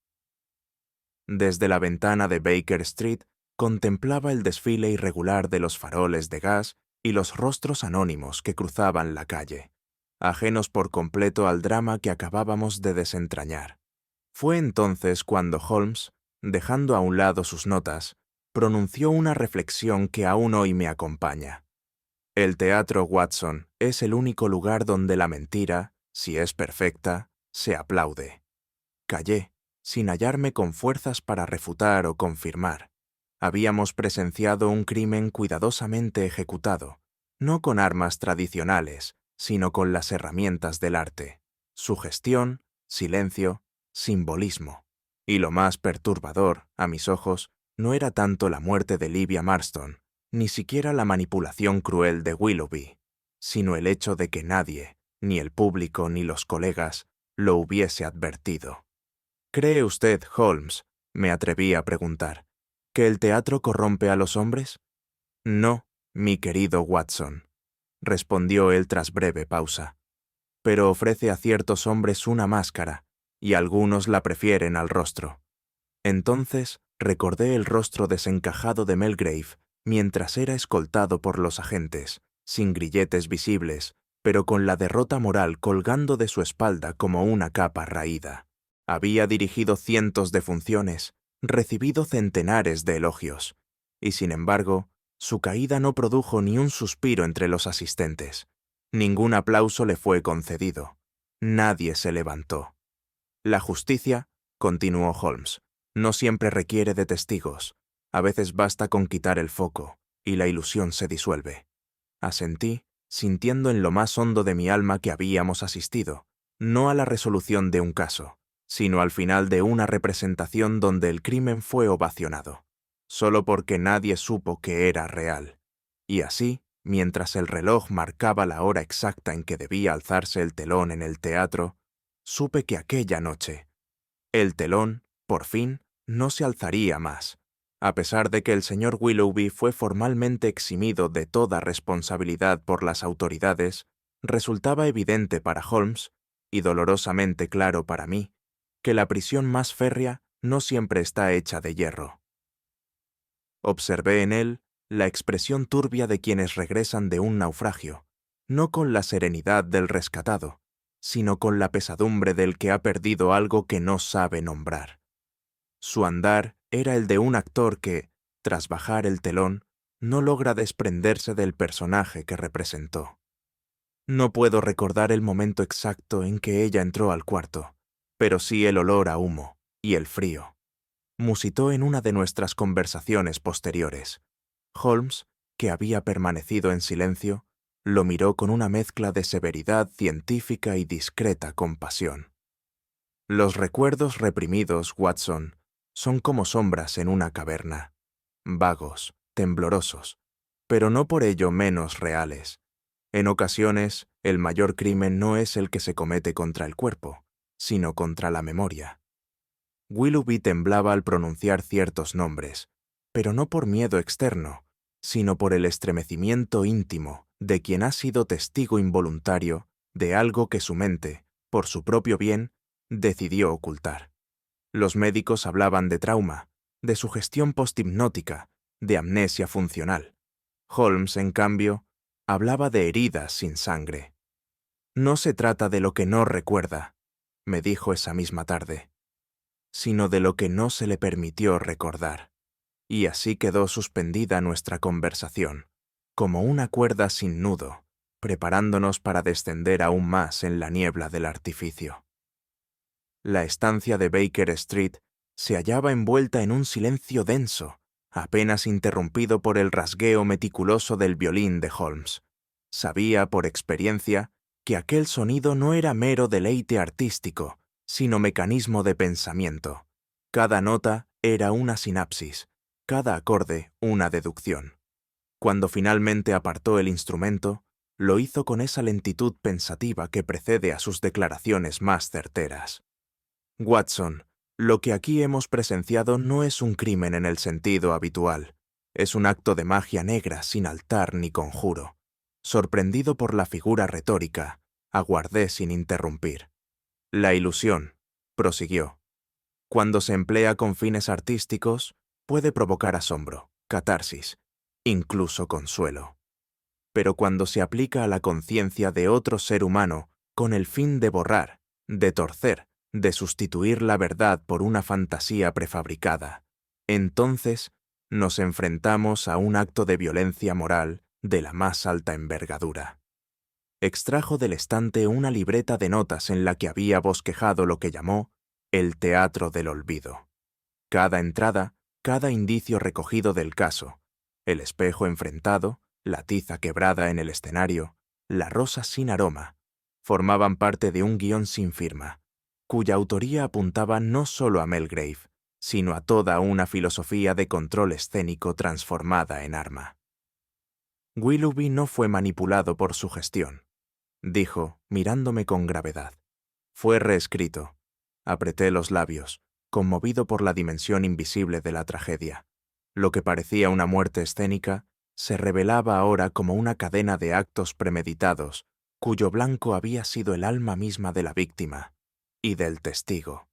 Desde la ventana de Baker Street contemplaba el desfile irregular de los faroles de gas y los rostros anónimos que cruzaban la calle, ajenos por completo al drama que acabábamos de desentrañar. Fue entonces cuando Holmes, dejando a un lado sus notas, pronunció una reflexión que aún hoy me acompaña. «El teatro, Watson, es el único lugar donde la mentira, si es perfecta, se aplaude». Callé, sin hallarme con fuerzas para refutar o confirmar. Habíamos presenciado un crimen cuidadosamente ejecutado, no con armas tradicionales, sino con las herramientas del arte: sugestión, silencio, simbolismo. Y lo más perturbador, a mis ojos, no era tanto la muerte de Livia Marston, ni siquiera la manipulación cruel de Willoughby, sino el hecho de que nadie, ni el público ni los colegas, lo hubiese advertido. ¿Cree usted, Holmes, me atreví a preguntar, que el teatro corrompe a los hombres? No, mi querido Watson, respondió él tras breve pausa, pero ofrece a ciertos hombres una máscara, y algunos la prefieren al rostro. Entonces recordé el rostro desencajado de Melgrave mientras era escoltado por los agentes, sin grilletes visibles, pero con la derrota moral colgando de su espalda como una capa raída. Había dirigido cientos de funciones, recibido centenares de elogios, y sin embargo, su caída no produjo ni un suspiro entre los asistentes. Ningún aplauso le fue concedido. Nadie se levantó. La justicia, continuó Holmes, no siempre requiere de testigos. A veces basta con quitar el foco, y la ilusión se disuelve. Asentí, sintiendo en lo más hondo de mi alma que habíamos asistido, no a la resolución de un caso, sino al final de una representación donde el crimen fue ovacionado, solo porque nadie supo que era real. Y así, mientras el reloj marcaba la hora exacta en que debía alzarse el telón en el teatro, supe que aquella noche, el telón, por fin, no se alzaría más. A pesar de que el señor Willoughby fue formalmente eximido de toda responsabilidad por las autoridades, resultaba evidente para Holmes, y dolorosamente claro para mí, que la prisión más férrea no siempre está hecha de hierro. Observé en él la expresión turbia de quienes regresan de un naufragio, no con la serenidad del rescatado, sino con la pesadumbre del que ha perdido algo que no sabe nombrar. Su andar era el de un actor que, tras bajar el telón, no logra desprenderse del personaje que representó. No puedo recordar el momento exacto en que ella entró al cuarto, pero sí el olor a humo y el frío. Musitó en una de nuestras conversaciones posteriores. Holmes, que había permanecido en silencio, lo miró con una mezcla de severidad científica y discreta compasión. Los recuerdos reprimidos, Watson, son como sombras en una caverna, vagos, temblorosos, pero no por ello menos reales. En ocasiones, el mayor crimen no es el que se comete contra el cuerpo, sino contra la memoria. Willoughby temblaba al pronunciar ciertos nombres, pero no por miedo externo, sino por el estremecimiento íntimo de quien ha sido testigo involuntario de algo que su mente, por su propio bien, decidió ocultar. Los médicos hablaban de trauma, de sugestión posthipnótica, de amnesia funcional. Holmes, en cambio, hablaba de heridas sin sangre. No se trata de lo que no recuerda, me dijo esa misma tarde, sino de lo que no se le permitió recordar. Y así quedó suspendida nuestra conversación, como una cuerda sin nudo, preparándonos para descender aún más en la niebla del artificio. La estancia de Baker Street se hallaba envuelta en un silencio denso, apenas interrumpido por el rasgueo meticuloso del violín de Holmes. Sabía, por experiencia, que aquel sonido no era mero deleite artístico, sino mecanismo de pensamiento. Cada nota era una sinapsis, cada acorde una deducción. Cuando finalmente apartó el instrumento, lo hizo con esa lentitud pensativa que precede a sus declaraciones más certeras. Watson, lo que aquí hemos presenciado no es un crimen en el sentido habitual. Es un acto de magia negra sin altar ni conjuro. Sorprendido por la figura retórica, aguardé sin interrumpir. La ilusión, prosiguió, cuando se emplea con fines artísticos, puede provocar asombro, catarsis, incluso consuelo. Pero cuando se aplica a la conciencia de otro ser humano con el fin de borrar, de torcer, de sustituir la verdad por una fantasía prefabricada, entonces nos enfrentamos a un acto de violencia moral de la más alta envergadura. Extrajo del estante una libreta de notas en la que había bosquejado lo que llamó el teatro del olvido. Cada entrada, cada indicio recogido del caso, el espejo enfrentado, la tiza quebrada en el escenario, la rosa sin aroma, formaban parte de un guión sin firma, cuya autoría apuntaba no solo a Melgrave, sino a toda una filosofía de control escénico transformada en arma. Willoughby no fue manipulado por su gestión, dijo, mirándome con gravedad. Fue reescrito. Apreté los labios, conmovido por la dimensión invisible de la tragedia. Lo que parecía una muerte escénica se revelaba ahora como una cadena de actos premeditados, cuyo blanco había sido el alma misma de la víctima y del testigo.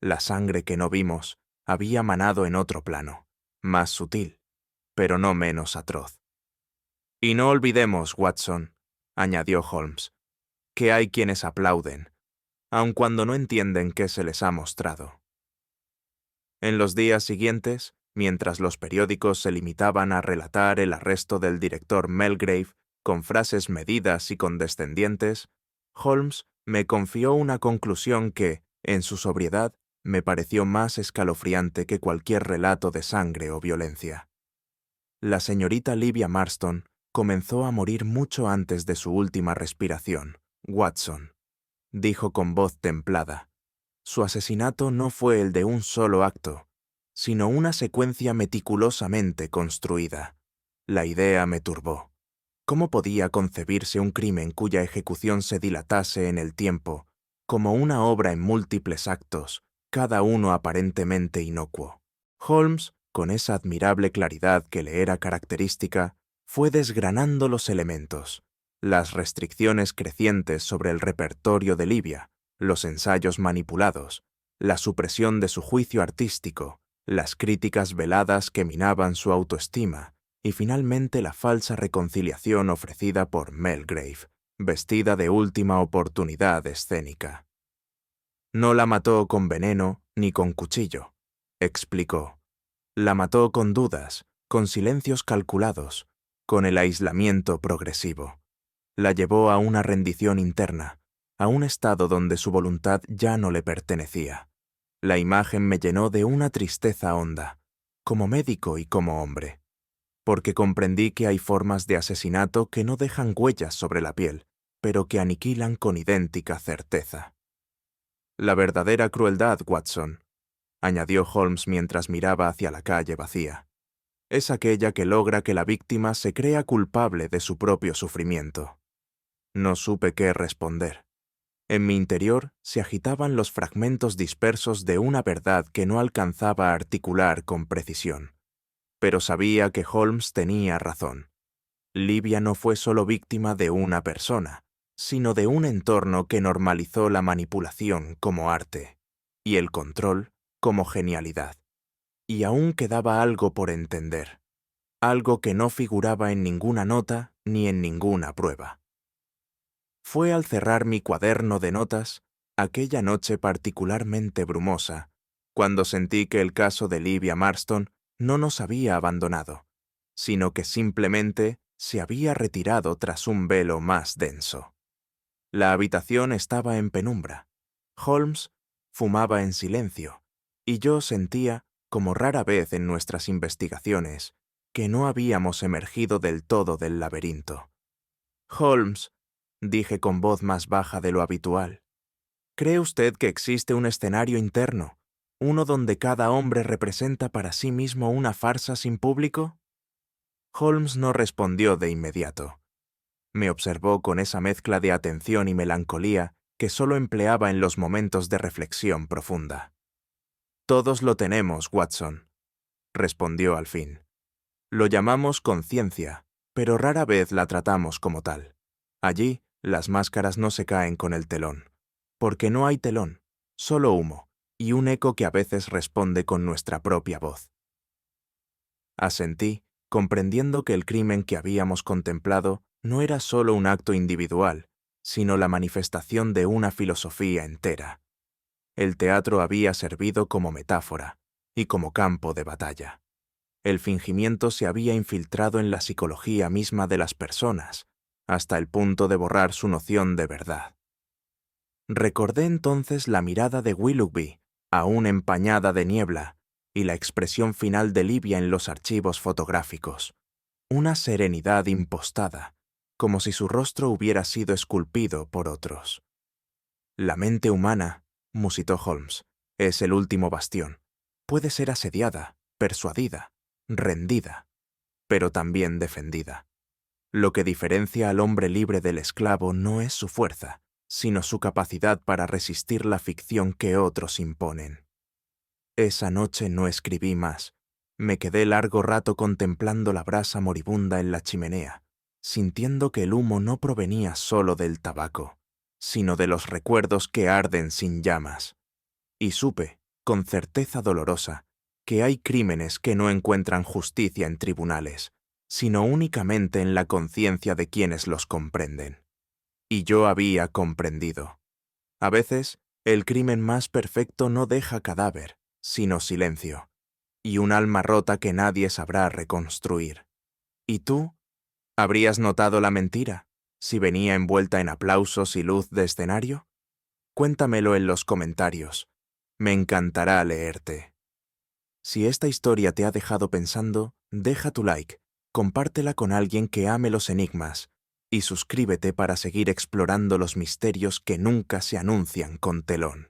La sangre que no vimos había manado en otro plano, más sutil, pero no menos atroz. Y no olvidemos, Watson, añadió Holmes, que hay quienes aplauden, aun cuando no entienden qué se les ha mostrado. En los días siguientes, mientras los periódicos se limitaban a relatar el arresto del director Melgrave con frases medidas y condescendientes, Holmes me confió una conclusión que, en su sobriedad, me pareció más escalofriante que cualquier relato de sangre o violencia. La señorita Livia Marston comenzó a morir mucho antes de su última respiración, Watson, dijo con voz templada. Su asesinato no fue el de un solo acto, sino una secuencia meticulosamente construida. La idea me turbó. ¿Cómo podía concebirse un crimen cuya ejecución se dilatase en el tiempo, como una obra en múltiples actos, cada uno aparentemente inocuo? Holmes, con esa admirable claridad que le era característica, fue desgranando los elementos, las restricciones crecientes sobre el repertorio de Livia, los ensayos manipulados, la supresión de su juicio artístico, las críticas veladas que minaban su autoestima y finalmente la falsa reconciliación ofrecida por Melgrave, vestida de última oportunidad escénica. No la mató con veneno ni con cuchillo, explicó. La mató con dudas, con silencios calculados, con el aislamiento progresivo. La llevó a una rendición interna, a un estado donde su voluntad ya no le pertenecía. La imagen me llenó de una tristeza honda, como médico y como hombre, porque comprendí que hay formas de asesinato que no dejan huellas sobre la piel, pero que aniquilan con idéntica certeza. La verdadera crueldad, Watson, añadió Holmes mientras miraba hacia la calle vacía, es aquella que logra que la víctima se crea culpable de su propio sufrimiento. No supe qué responder. En mi interior se agitaban los fragmentos dispersos de una verdad que no alcanzaba a articular con precisión. Pero sabía que Holmes tenía razón. Livia no fue solo víctima de una persona, sino de un entorno que normalizó la manipulación como arte y el control como genialidad. Y aún quedaba algo por entender, algo que no figuraba en ninguna nota ni en ninguna prueba. Fue al cerrar mi cuaderno de notas, aquella noche particularmente brumosa, cuando sentí que el caso de Livia Marston no nos había abandonado, sino que simplemente se había retirado tras un velo más denso. La habitación estaba en penumbra. Holmes fumaba en silencio, y yo sentía, como rara vez en nuestras investigaciones, que no habíamos emergido del todo del laberinto. Holmes, dije con voz más baja de lo habitual, ¿cree usted que existe un escenario interno, uno donde cada hombre representa para sí mismo una farsa sin público? Holmes no respondió de inmediato. Me observó con esa mezcla de atención y melancolía que solo empleaba en los momentos de reflexión profunda. Todos lo tenemos, Watson, respondió al fin. Lo llamamos conciencia, pero rara vez la tratamos como tal. Allí, las máscaras no se caen con el telón, porque no hay telón, solo humo, y un eco que a veces responde con nuestra propia voz. Asentí, comprendiendo que el crimen que habíamos contemplado no era solo un acto individual, sino la manifestación de una filosofía entera. El teatro había servido como metáfora y como campo de batalla. El fingimiento se había infiltrado en la psicología misma de las personas, hasta el punto de borrar su noción de verdad. Recordé entonces la mirada de Willoughby, aún empañada de niebla, y la expresión final de Livia en los archivos fotográficos. Una serenidad impostada, como si su rostro hubiera sido esculpido por otros. La mente humana, musitó Holmes. Es el último bastión. Puede ser asediada, persuadida, rendida, pero también defendida. Lo que diferencia al hombre libre del esclavo no es su fuerza, sino su capacidad para resistir la ficción que otros imponen. Esa noche no escribí más. Me quedé largo rato contemplando la brasa moribunda en la chimenea, sintiendo que el humo no provenía solo del tabaco, sino de los recuerdos que arden sin llamas. Y supe, con certeza dolorosa, que hay crímenes que no encuentran justicia en tribunales, sino únicamente en la conciencia de quienes los comprenden. Y yo había comprendido. A veces, el crimen más perfecto no deja cadáver, sino silencio, y un alma rota que nadie sabrá reconstruir. ¿Y tú? ¿Habrías notado la mentira, si venía envuelta en aplausos y luz de escenario? Cuéntamelo en los comentarios. Me encantará leerte. Si esta historia te ha dejado pensando, deja tu like, compártela con alguien que ame los enigmas, y suscríbete para seguir explorando los misterios que nunca se anuncian con telón.